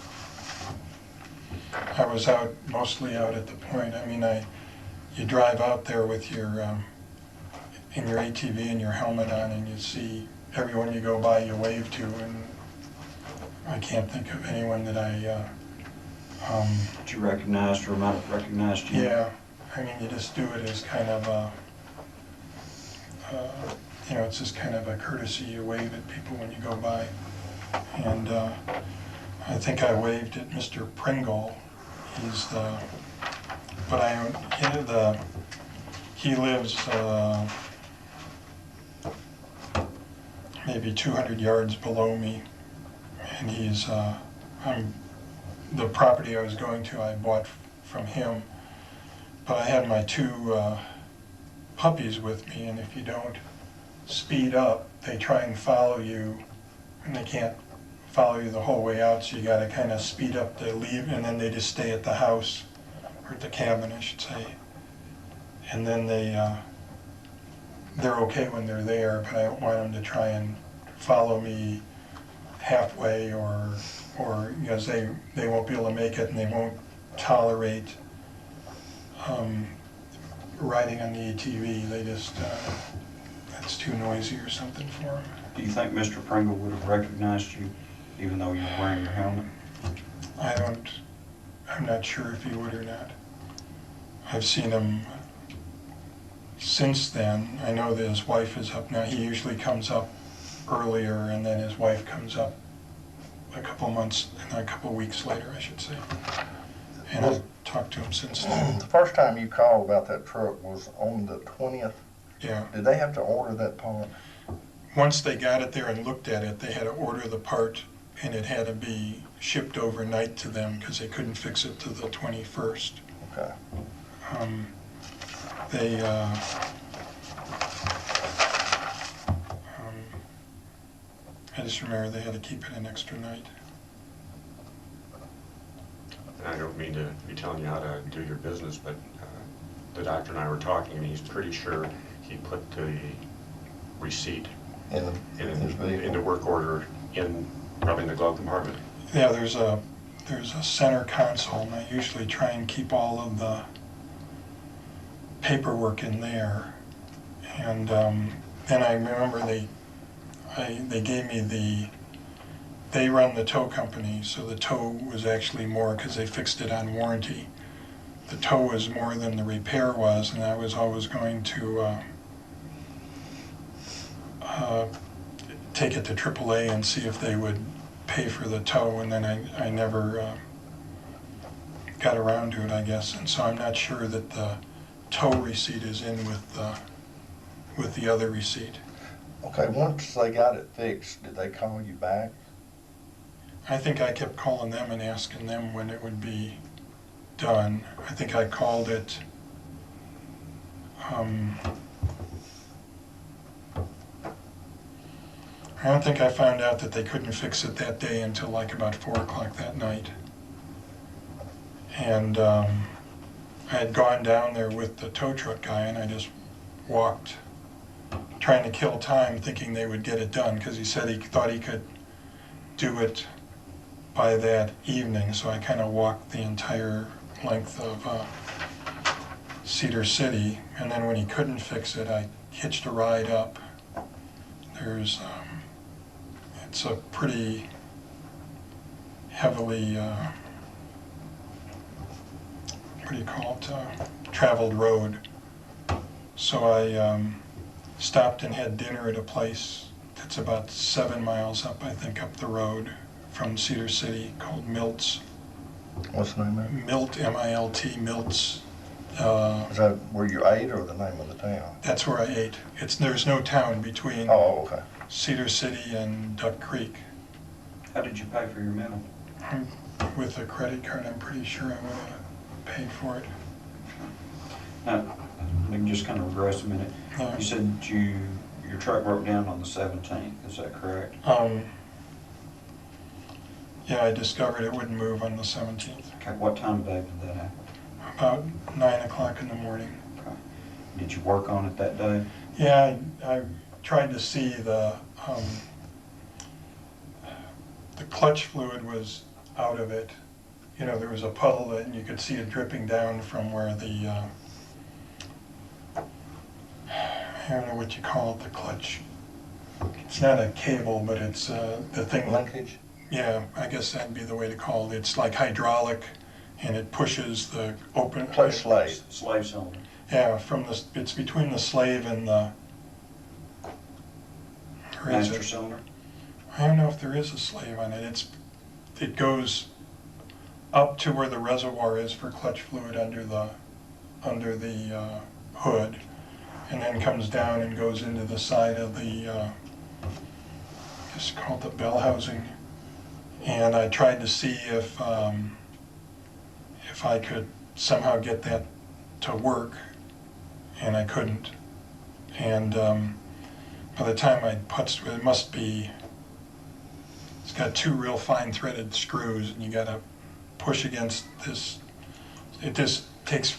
I was mostly out at the point. I mean, you drive out there with in your ATV and your helmet on, and you see everyone you go by you wave to, and I can't think of anyone that I... That you recognized or might have recognized you? Yeah, I mean, you just do it as kind of it's just kind of a courtesy. You wave at people when you go by. And I think I waved at Mr. Pringle. He lives maybe 200 yards below me, and the property I was going to, I bought from him, but I had my 2 puppies with me, and if you don't speed up, they try and follow you, and they can't follow you the whole way out, so you got to kind of speed up to leave, and then they just stay at the house, or at the cabin, I should say. And then they're okay when they're there, but I don't want them to try and follow me halfway, or because they won't be able to make it, and they won't tolerate riding on the ATV. They just, that's too noisy or something for them. Do you think Mr. Pringle would have recognized you even though you were wearing your helmet? I'm not sure if he would or not. I've seen him since then. I know that his wife is up now. He usually comes up earlier, and then his wife comes up a couple weeks later, I should say. And I've talked to him since then. The first time you called about that truck was on the 20th. Yeah. Did they have to order that part? Once they got it there and looked at it, they had to order the part, and it had to be shipped overnight to them because they couldn't fix it to the 21st. Okay. I just remember they had to keep it an extra night. And I don't mean to be telling you how to do your business, but the doctor and I were talking, and he's pretty sure he put the receipt In his vehicle? in the work order probably in the glove compartment. Yeah, there's a center console, and I usually try and keep all of the paperwork in there. And then I remember they gave me they run the tow company, so the tow was actually more because they fixed it on warranty. The tow was more than the repair was, and I was always going to take it to AAA and see if they would pay for the tow, and then I never got around to it, I guess. And so I'm not sure that the tow receipt is in with the other receipt. Okay, once they got it fixed, did they call you back? I think I kept calling them and asking them when it would be done. I think I called it, I don't think I found out that they couldn't fix it that day until like about 4 o'clock that night. And I had gone down there with the tow truck guy, and I just walked, trying to kill time, thinking they would get it done, because he said he thought he could do it by that evening. So I kind of walked the entire length of Cedar City, and then when he couldn't fix it, I hitched a ride up. There's it's a pretty heavily what do you call it, traveled road. So I stopped and had dinner at a place that's about 7 miles up, I think, up the road from Cedar City, called Milt's. What's the name of it? Milt, M-I-L-T, Milt's. Is that where you ate, or the name of the town? That's where I ate. There's no town between Oh, okay. Cedar City and Duck Creek. How did you pay for your meal? With with a credit card, I'm pretty sure I would have paid for it. Now, we can just kind of regress a minute. Yeah. You said your truck broke down on the 17th, is that correct? Yeah, I discovered it wouldn't move on the 17th. Okay, what time of day did that happen? About 9 o'clock in the morning. Okay. Did you work on it that day? Yeah, I tried to see the clutch fluid was out of it. You know, there was a puddle and you could see it dripping down from where the, I don't know what you call it, the clutch. It's not a cable, but it's the thing. Linkage? Yeah, I guess that'd be the way to call it. It's like hydraulic and it pushes the open. Clutch slave. Slave cylinder. Yeah, it's between the slave and the, where is Master it? cylinder? I don't know if there is a slave on it. It goes up to where the reservoir is for clutch fluid under the hood, and then comes down and goes into the side of the, I guess called the bell housing. And I tried to see if I could somehow get that to work, and I couldn't. And by the time I putzed with it, it's got two real fine threaded screws, and you got to push against this. It just takes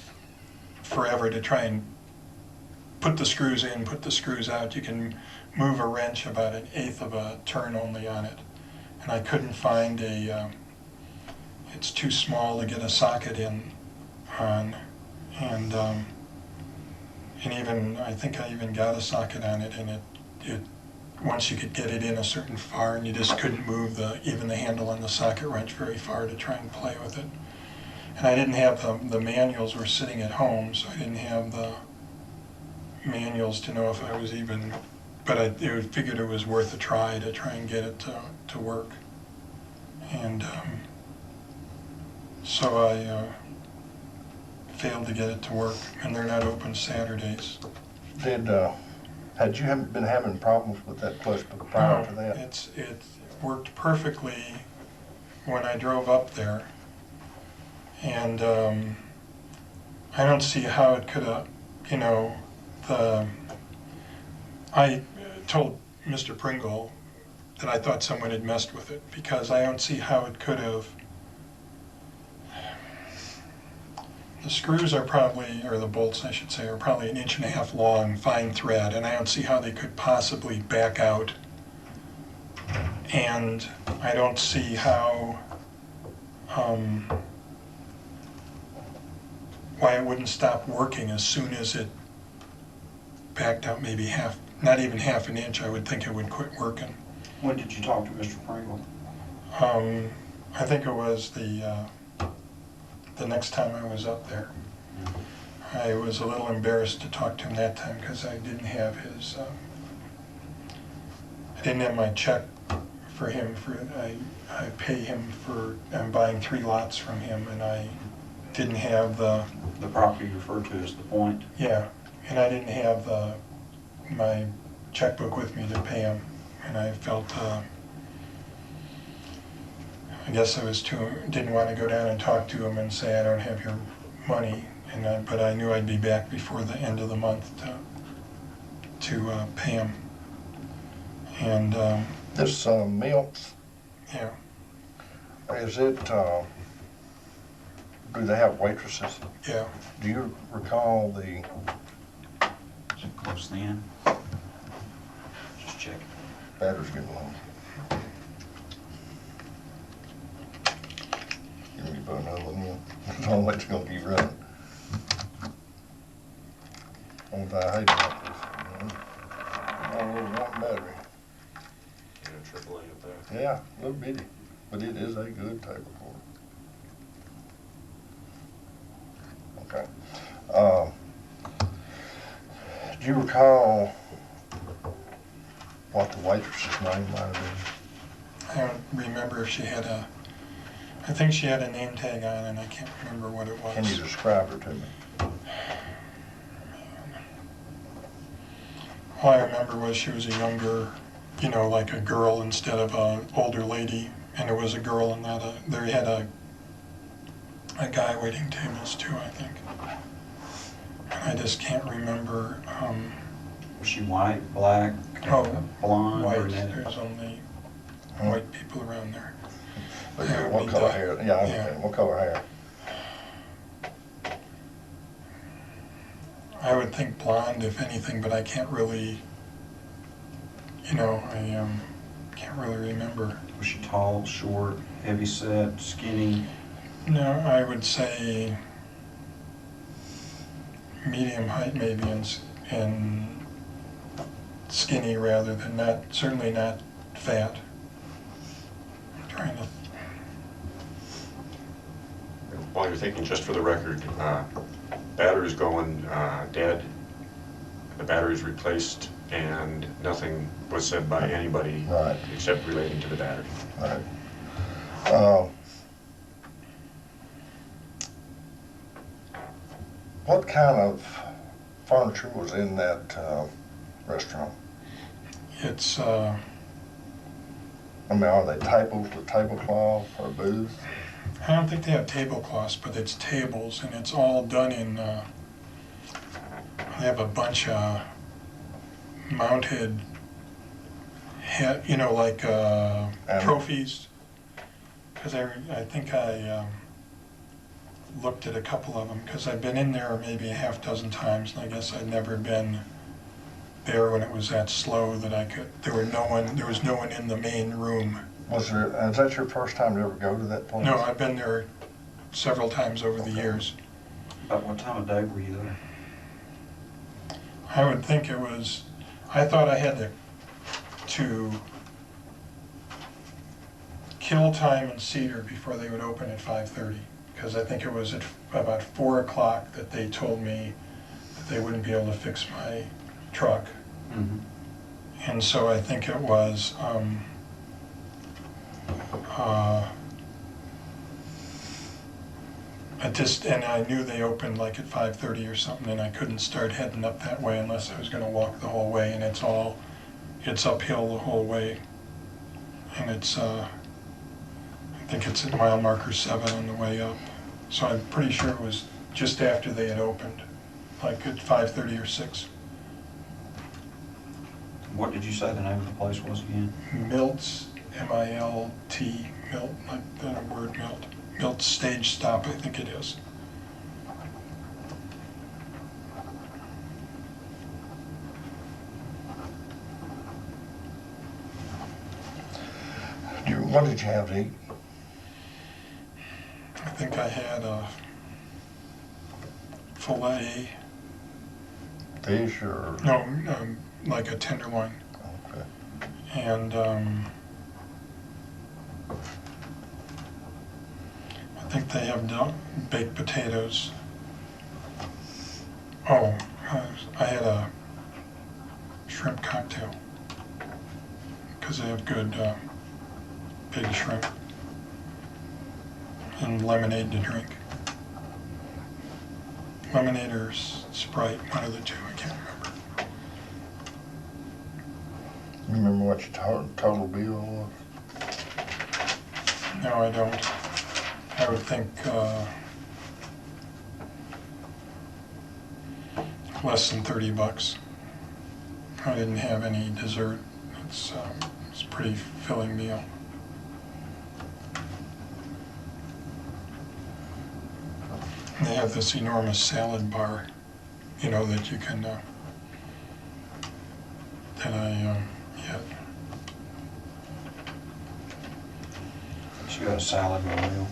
forever to try and put the screws in, put the screws out. You can move a wrench about 1/8 of a turn only on it. And I couldn't find it's too small to get a socket on. And even, I think I even got a socket on it, and it once you could get it in a certain far, and you just couldn't move even the handle on the socket wrench very far to try and play with it. And I didn't have the manuals were sitting at home, so I didn't have the manuals to know if I was even, but I figured it was worth a try to try and get it to work. And so I failed to get it to work, and they're not open Saturdays. Had you been having problems with that clutch prior to that? It worked perfectly when I drove up there, and I don't see how it could have, I told Mr. Pringle that I thought someone had messed with it, because I don't see how it could have. The screws are probably, or the bolts I should say, are probably 1.5 inches long, fine thread, and I don't see how they could possibly back out. And I don't see how, why it wouldn't stop working as soon as it backed out, maybe not even 1/2 inch. I would think it would quit working. When did you talk to Mr. Pringle? I think it was the next time I was up there. I was a little embarrassed to talk to him that time because I didn't have my check for him. I pay him for, I'm buying 3 lots from him, and I didn't have the property you referred to as the point? Yeah, and I didn't have my checkbook with me to pay him, and I felt, I guess I didn't want to go down and talk to him and say I don't have your money, but I knew I'd be back before the end of the month to pay him. And This Milks, yeah, is it, do they have waitresses? yeah. Do you recall the, Is it close then? Just check. battery's getting low. Give me about another one in. It's only way it's gonna keep running. Only thing I hate about this, only one battery. Yeah, AAA up there. Yeah, a little bitty, but it is a good tape recorder. Okay. Do you recall what the waitress's name might have been? I don't remember if she had I think she had a name tag on, and I can't remember what it was. Can you describe her to me? All I remember was she was a younger, like a girl instead of an older lady, and it was a girl and not they had a a guy waiting tables too, I think. And I just can't remember. Was she white, black, blonde, White. brunette? There's only white people around there. Okay, what color hair? Yeah, I understand. What color hair? I would think blonde, if anything, but I can't really, I can't really remember. Was she tall, short, heavy set, skinny? No, I would say medium height maybe, and skinny rather than certainly not fat. I'm trying to. While you're thinking, just for the record, battery's going dead, the battery's replaced, and nothing was said by anybody Right. except relating to the battery. Right. What kind of furniture was in that restaurant? It's I mean, are they tables with tablecloth or booths? I don't think they have tablecloths, but it's tables, and it's all done in. They have a bunch of mounted, like trophies. Because I think I looked at a couple of them, because I've been in there maybe a half dozen times, and I guess I'd never been there when it was that slow that I could. There was no one in the main room. Is that your first time to ever go to that place? No, I've been there several times over the years. About what time of day were you there? I would think it was, I thought I had to kill time in Cedar before they would open at 5:30, because I think it was at about 4 o'clock that they told me that they wouldn't be able to fix my truck. Mm-hmm. And so I think it was, and I knew they opened like at 5:30 or something, and I couldn't start heading up that way unless I was gonna walk the whole way, and it's uphill the whole way. And it's, I think it's at mile marker 7 on the way up. So I'm pretty sure it was just after they had opened, like at 5:30 or 6. What did you say the name of the place was again? Milt's, M-I-L-T, Milt, like the word Milt. Milt Stage Stop, I think it is. What did you have to eat? I think I had a filet, Fish or? no, like a tenderloin. Okay. And I think they have baked potatoes. Oh, I had a shrimp cocktail, because they have good big shrimp, and lemonade to drink. Lemonade or Sprite, one of the two, I can't remember. You remember what your total bill was? No, I don't. I would think less than $30. I didn't have any dessert. It's a pretty filling meal. And they have this enormous salad bar, that you can, that I get. So you got a salad and a meal.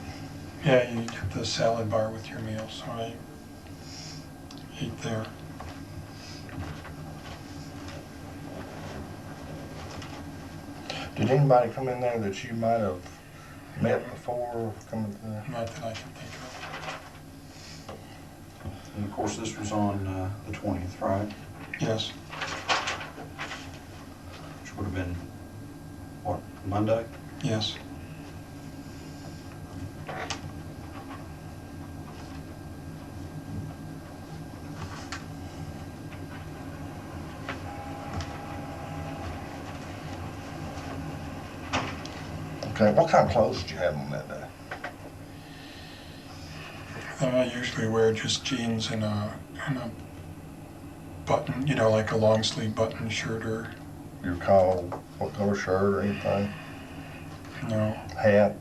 Yeah, you get the salad bar with your meal, so I eat there. Did anybody come in there that you might have met before coming through? Not that I can think of. And of course, this was on the 20th, right? Yes, Which would have been, what, Monday? yes. Okay, what kind of clothes did you have on that day? I usually wear just jeans and a button, you know, like a long sleeve button shirt or, You recall what color shirt or anything? you know, Hat?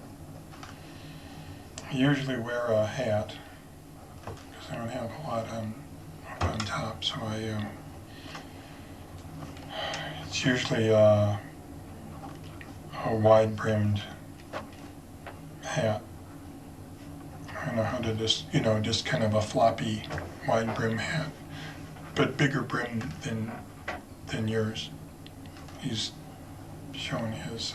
I usually wear a hat because I don't have a lot up on top, so it's usually a wide brimmed hat. I don't know how to just, you know, just kind of a floppy wide brim hat, but bigger brim than yours. He's showing his.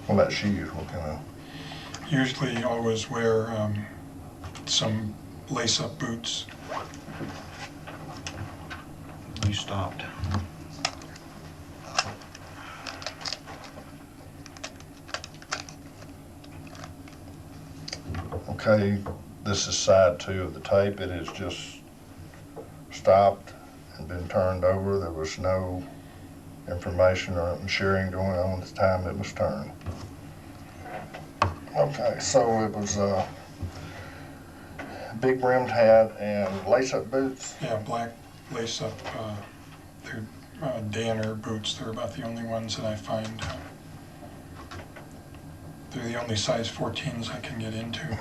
What about shoes? What kind of? Usually always wear some lace-up boots. You stopped. Okay, this is side 2 of the tape. It is just stopped and been turned over. There was no information or sharing going on at the time it was turned. Okay, so it was a big brimmed hat and lace-up boots. Yeah, black lace-up. They're Danner boots. They're about the only ones that I find. They're the only size 14s I can get into.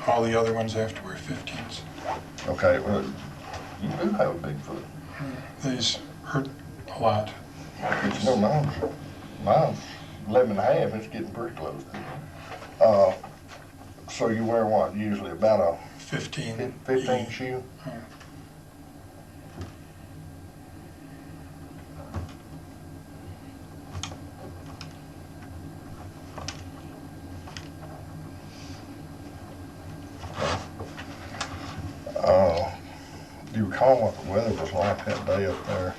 All the other ones I have to wear 15s. Okay, well, you do have a big foot. These hurt a lot. But you know, mine's 11 and a half. It's getting pretty close. So you wear what, usually about a 15. 15 shoe? Do you recall what the weather was like that day up there?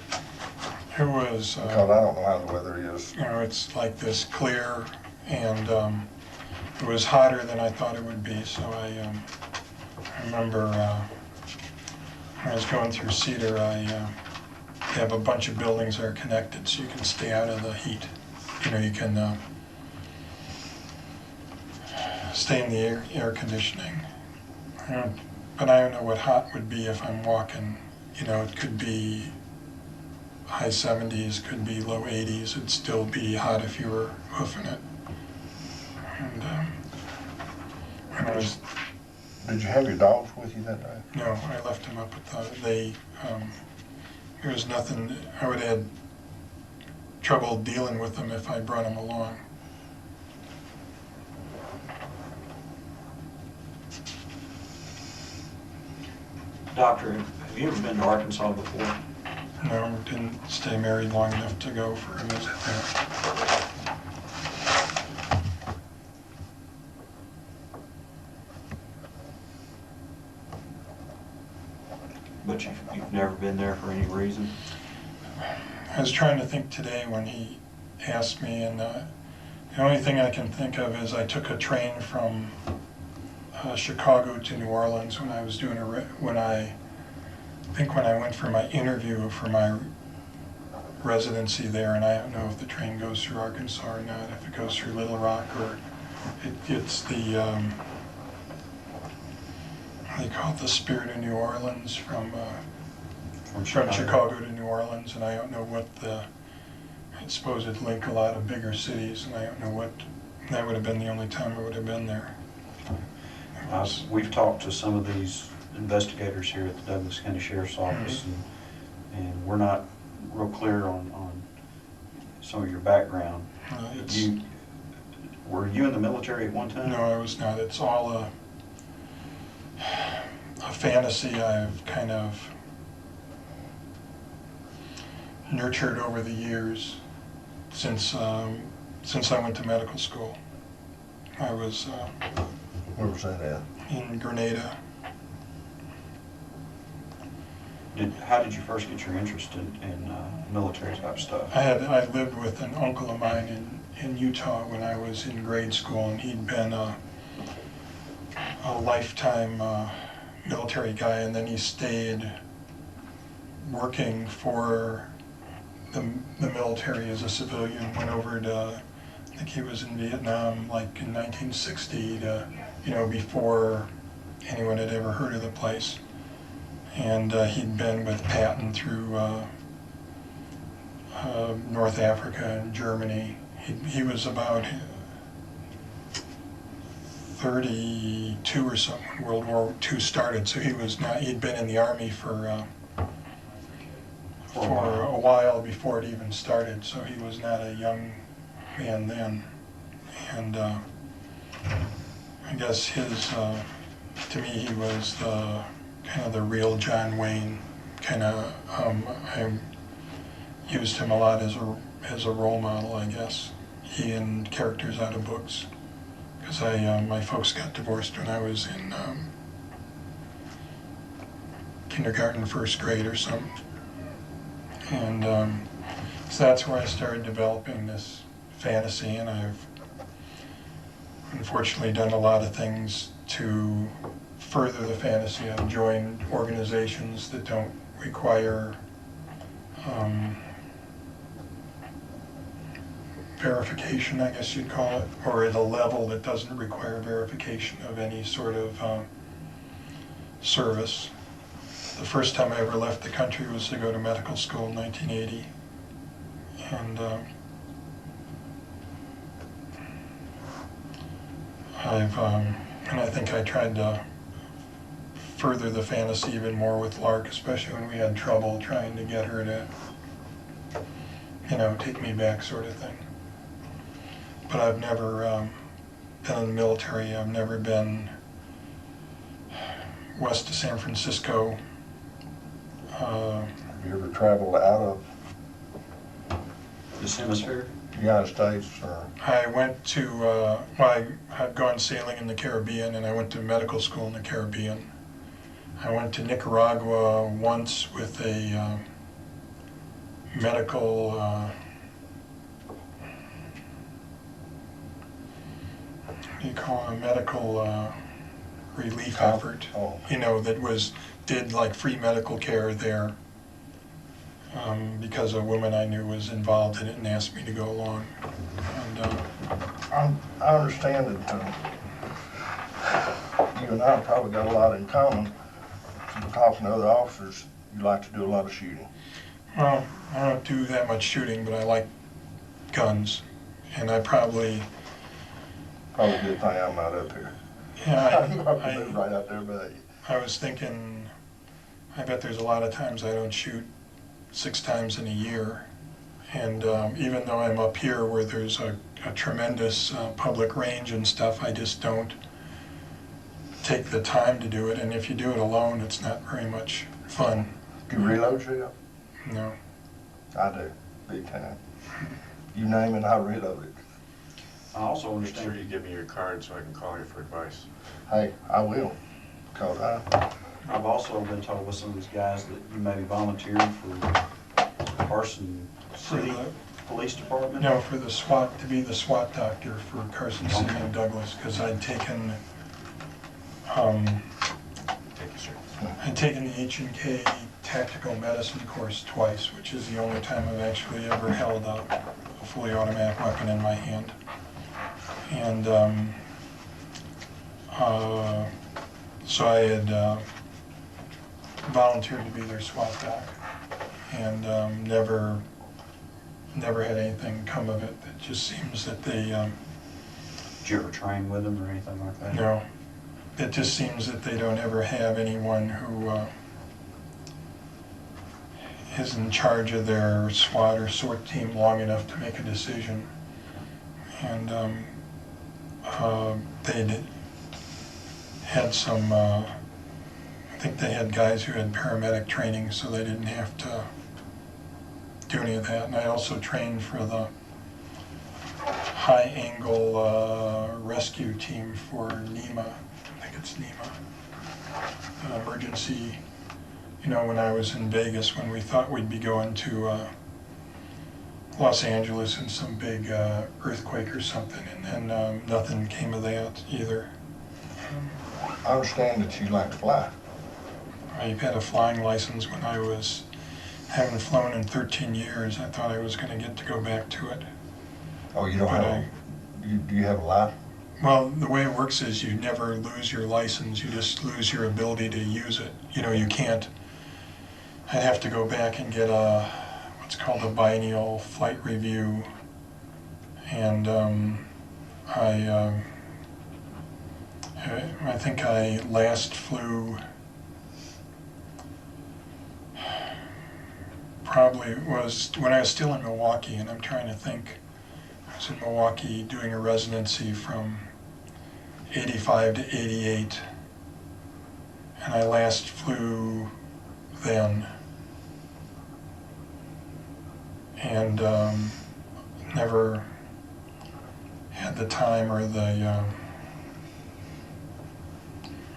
It was, Because I don't know how the weather is. you know, it's like this clear, and it was hotter than I thought it would be. So I remember when I was going through Cedar, they have a bunch of buildings that are connected, so you can stay out of the heat. You know, you can stay in the air conditioning. But I don't know what hot would be if I'm walking. You know, it could be high 70s, could be low 80s. It'd still be hot if you were hoofing it. And when I was, Did you have your dogs with you that day? no, I left them up at the, there was nothing, I would have had trouble dealing with them if I brought them along. Doctor, have you ever been to Arkansas before? No, didn't stay married long enough to go for a visit there. But you've never been there for any reason? I was trying to think today when he asked me, and the only thing I can think of is I took a train from Chicago to New Orleans when I was doing when I went for my interview for my residency there, and I don't know if the train goes through Arkansas or not, if it goes through Little Rock or it's the they call it the Spirit of New Orleans from Chicago to New Orleans, and I don't know what I suppose it'd link a lot of bigger cities, and I don't know what, that would have been the only time I would have been there. We've talked to some of these investigators here at the Douglas County Sheriff's Office, and we're not real clear on some of your background. Were you in the military at one time? No, I was not. It's all a fantasy I've kind of nurtured over the years since I went to medical school. I was Where was that at? in Grenada. How did you first get your interest in military type stuff? I lived with an uncle of mine in Utah when I was in grade school, and he'd been a lifetime military guy, and then he stayed working for the military as a civilian, went over to I think he was in Vietnam like in 1960 to, before anyone had ever heard of the place. And he'd been with Patton through North Africa and Germany. He was about 32 or something when World War II started, so he'd been in the Army for a while before it even started, so he was not a young man then. And I guess to me, he was kind of the real John Wayne. I used him a lot as a role model, I guess. He and characters out of books. Because my folks got divorced when I was in kindergarten, first grade or something. And so that's where I started developing this fantasy, and I've unfortunately done a lot of things to further the fantasy. I've joined organizations that don't require verification, I guess you'd call it, or at a level that doesn't require verification of any sort of service. The first time I ever left the country was to go to medical school in 1980. And I think I tried to further the fantasy even more with Lark, especially when we had trouble trying to get her to, take me back, sort of thing. But I've never been in the military. I've never been west of San Francisco. Have you ever traveled out of This hemisphere? the United States? Or? I went to, I'd gone sailing in the Caribbean, and I went to medical school in the Caribbean. I went to Nicaragua once with a medical, what do you call it, a medical relief effort, Oh. that did like free medical care there, because a woman I knew was involved in it and asked me to go along. And I understand that you and I probably got a lot in common. From talking to other officers, you like to do a lot of shooting. well, I don't do that much shooting, but I like guns, and I probably, Probably a good thing I'm not up here. yeah, I'm right out there by you. I was thinking, I bet there's a lot of times I don't shoot 6 times in a year. And even though I'm up here where there's a tremendous public range and stuff, I just don't take the time to do it. And if you do it alone, it's not very much fun. Do you reload yet? No. I do, big time. You name it, I reload it. I also Make sure understand, you give me your card so I can call you for advice. Hey, I will, because I've also been told with some of these guys that you may be volunteering for Carson City Police Department. No, for the SWAT, to be the SWAT doctor for Carson City and Douglas, because I'd taken Thank you, sir. I'd taken the H&K tactical medicine course twice, which is the only time I've actually ever held a fully automatic weapon in my hand. And so I had volunteered to be their SWAT doc, and never had anything come of it. It just seems that they, Did you ever train with them or anything like that? no, it just seems that they don't ever have anyone who is in charge of their SWAT or SORT team long enough to make a decision. And they'd had some, I think they had guys who had paramedic training, so they didn't have to do any of that. And I also trained for the high-angle rescue team for NEMA. I think it's NEMA. An emergency, when I was in Vegas, when we thought we'd be going to Los Angeles in some big earthquake or something, and then nothing came of that either. I understand that you like to fly. I had a flying license when I was, haven't flown in 13 years. I thought I was going to get to go back to it. Oh, you don't But have do you have a license? Well, the way it works is you never lose your license, you just lose your ability to use it. You know, you can't, I'd have to go back and get what's called a biennial flight review. And I think I last flew, probably was when I was still in Milwaukee, and I'm trying to think. I was in Milwaukee doing a residency from 85 to 88, and I last flew then, and never had the time or the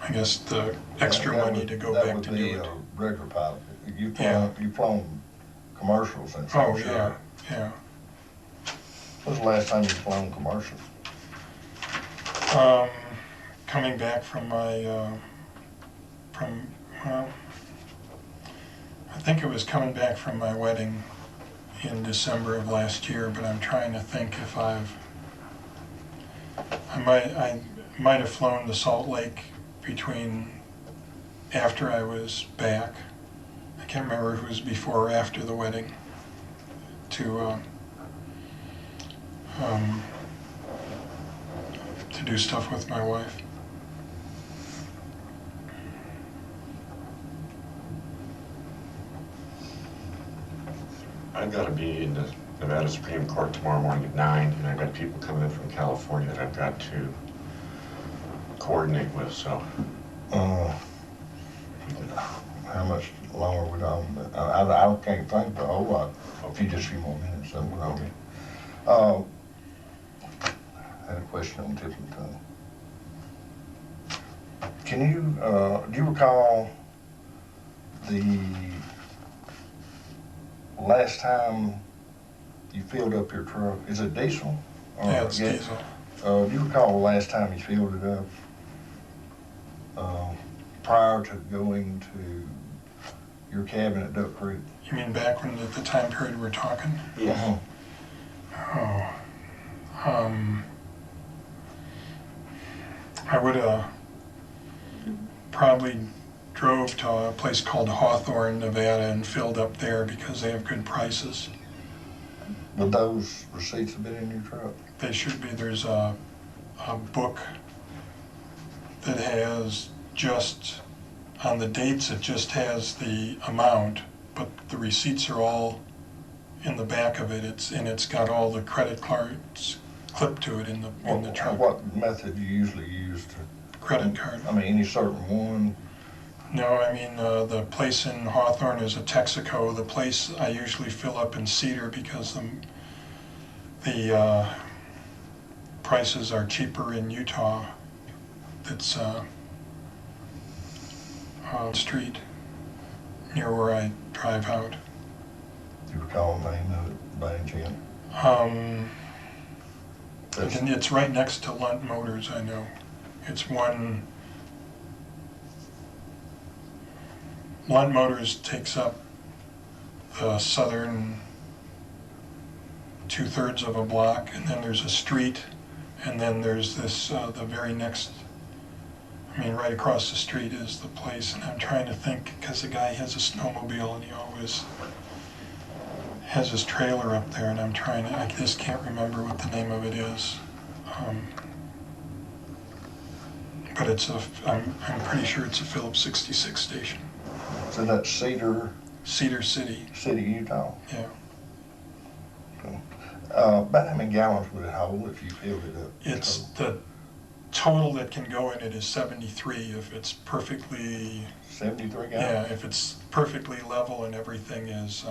I guess the extra money to go back to do it. That would be a regular pilot. You've flown commercials and stuff. Oh, yeah, yeah. When was the last time you've flown commercial? Coming back from my, well, I think it was coming back from my wedding in December of last year, but I'm trying to think if I might have flown to Salt Lake between after I was back. I can't remember if it was before or after the wedding to do stuff with my wife. I've got to be in the Nevada Supreme Court tomorrow morning at 9, and I've got people coming in from California that I've got to coordinate with, so. How much longer we on? I can't think the whole lot. Just a few more minutes, so we're on. Okay. I had a question on a different thing. Can you, do you recall the last time you filled up your truck? Is it diesel? Yeah, it's diesel. Do you recall the last time you filled it up? Prior to going to your cabin at Duck Creek? You mean back when at the time period we're talking? Yes. I would have probably drove to a place called Hawthorne, Nevada, and filled up there because they have good prices. Would those receipts have been in your truck? They should be. There's a book that has just, on the dates, it just has the amount, but the receipts are all in the back of it. It's got all the credit cards clipped to it in the truck. What method do you usually use to? Credit card. I mean, any certain one? No, I mean, the place in Hawthorne is a Texaco. The place I usually fill up in Cedar because the prices are cheaper in Utah. It's on street near where I drive out. Do you recall the name of it by any chance? And it's right next to Lunt Motors, I know. It's one. Lunt Motors takes up the southern 2/3 of a block, and then there's a street, and then there's this, the very next, I mean, right across the street is the place, and I'm trying to think, because the guy has a snowmobile, and he always has his trailer up there, and I'm trying to, I just can't remember what the name of it is. But it's I'm pretty sure it's a Phillips 66 station. So that's Cedar City. City, Utah? Yeah. Okay. About how many gallons would it hold if you filled it up? It's the total that can go in it is 73 if it's perfectly. 73 gallons? Yeah, if it's perfectly level and everything is.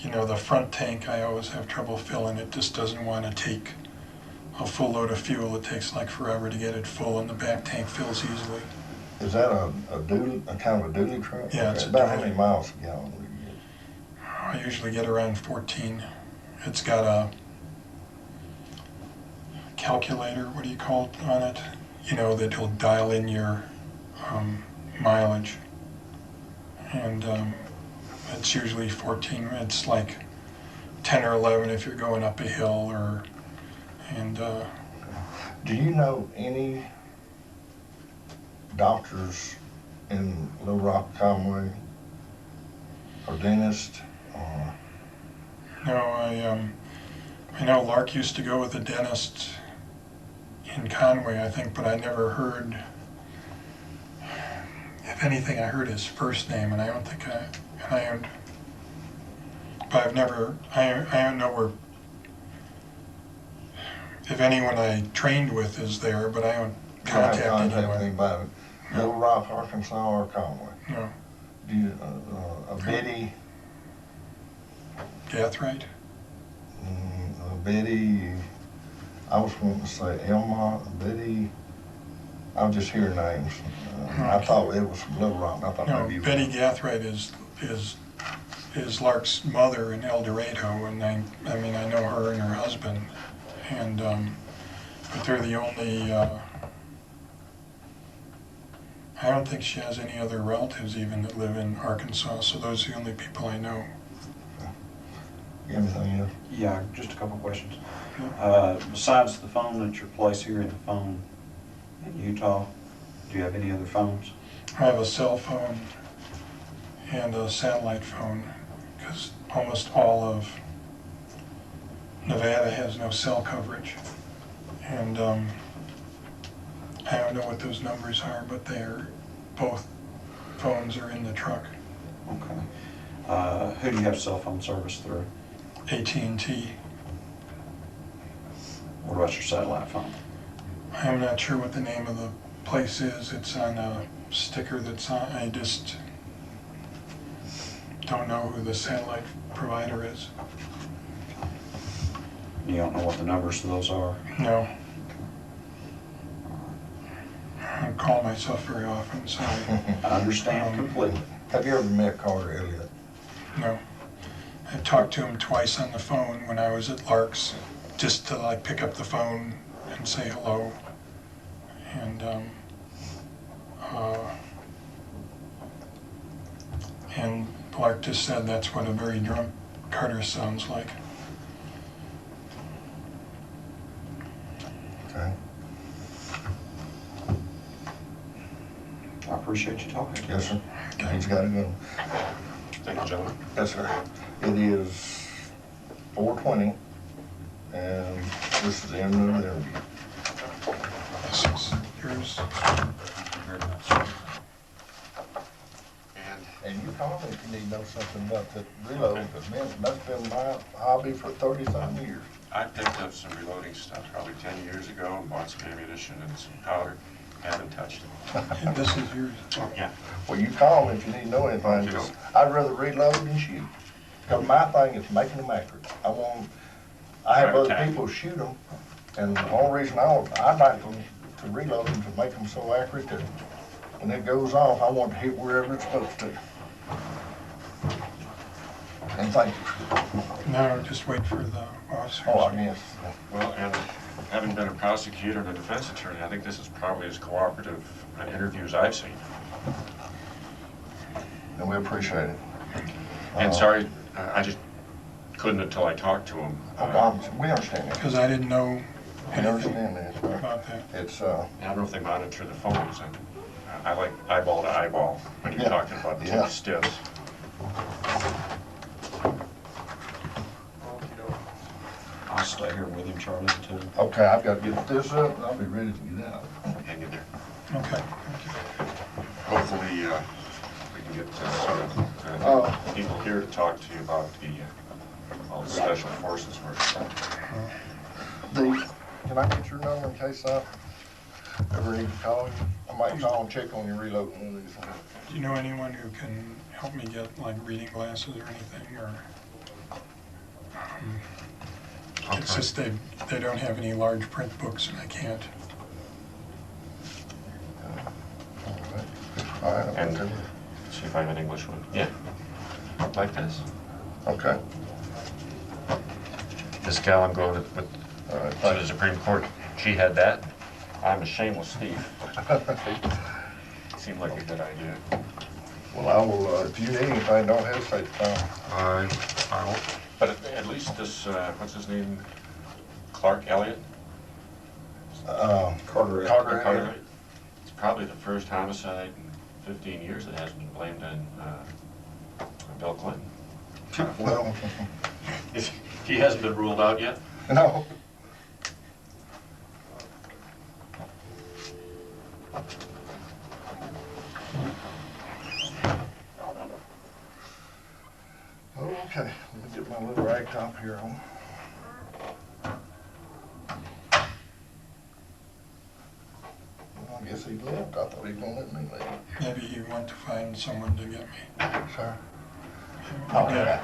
You know, the front tank, I always have trouble filling. It just doesn't want to take a full load of fuel. It takes like forever to get it full, and the back tank fills easily. Is that a kind of a dually truck? Yeah, it's a about dually. how many miles a gallon would you get? I usually get around 14. It's got a calculator, what do you call it, on it? You know, that will dial in your mileage. And It's usually 14, it's like 10 or 11 if you're going up a hill or, and Do you know any doctors in Little Rock, Conway, or dentists? Or no, I know Lark used to go with a dentist in Conway, I think, but I never heard, if anything, I heard his first name, and I don't think but I've never, I don't know where, if anyone I trained with is there, but I don't you haven't contact contacted anyone. anybody? Little Rock, Arkansas, or Conway? No, Do you, Betty, Gathright? Betty, I was wanting to say Elma, Betty, I was just hearing names. I thought it was from Little Rock, and I thought No, maybe you. Betty Gathright is Lark's mother in El Dorado, and I mean, I know her and her husband, and, but they're the only, I don't think she has any other relatives even that live in Arkansas, so those are the only people I know. Anything else? Yeah, just a couple of questions. Yeah. Besides the phone at your place here and the phone in Utah, do you have any other phones? I have a cell phone and a satellite phone, because almost all of Nevada has no cell coverage. And I don't know what those numbers are, but both phones are in the truck. Okay. Who do you have cell phone service through? AT&T. What about your satellite phone? I'm not sure what the name of the place is. It's on a sticker that's on, I just don't know who the satellite provider is. You don't know what the numbers of those are? No. I don't call myself very often, so I understand completely. Have you ever met Carter Elliott? no. I talked to him twice on the phone when I was at Lark's, just to like pick up the phone and say hello. And Lark just said that's what a very drunk Carter sounds like. Okay. I appreciate you talking. Yes, sir. He's got to go. Thank you, gentlemen. Yes, sir. It is 4:20, and this is the end of the interview. This is yours. And you call me if you need to know something about that reload, because man, that's been my hobby for 30-some years. I picked up some reloading stuff probably 10 years ago and bought some ammunition and some powder. Haven't touched it. And this is yours. Yeah. Well, you call me if you need to know anything. Okay. I'd rather reload than shoot. Because my thing is making them accurate. I have other people shoot them, and the only reason I'd like them to reload them to make them so accurate that when it goes off, I want to hit wherever it's supposed to. And thank you. No, just wait for the officers. Oh, I guess. Well, and having been a prosecutor and a defense attorney, I think this is probably as cooperative an interview as I've seen. And we appreciate it. And sorry, I just couldn't until I talked to him. We understand that. Because I didn't know We anything understand that. about that. It's, I don't know if they monitor the phones, and I like eyeball to eyeball when you're Yeah. talking about the Yeah. stiffs. I'll stay here with him, Charlie, too. okay, I've got to get this up, and I'll be ready to get out. Hang in there. Okay, thank you. Hopefully, we can get some people here to talk to you about all the special forces work. Can I get your number in case I ever need to call you? I might call and check on your reloading one of these. Do you know anyone who can help me get like reading glasses or anything, or? It's just they don't have any large print books and I can't. All right, And okay. see if I have an English one. Yeah. Like this. Okay. This gal I'm going with All right, to the thanks. Supreme Court, she had that. I'm a shameless thief. Seemed like a good idea. Well, I will, if you need anything, don't hesitate to call. I will. But at least this, what's his name? Clark Elliott? Carter. Carter. It's probably the first homicide in 15 years that hasn't been blamed on Bill Clinton. Well, He hasn't been ruled out yet? no. Okay, let me get my little rag top here on. Well, I guess he left. I thought he was gonna let me leave. Maybe he went to find someone to get me. Sir? Oh, yeah.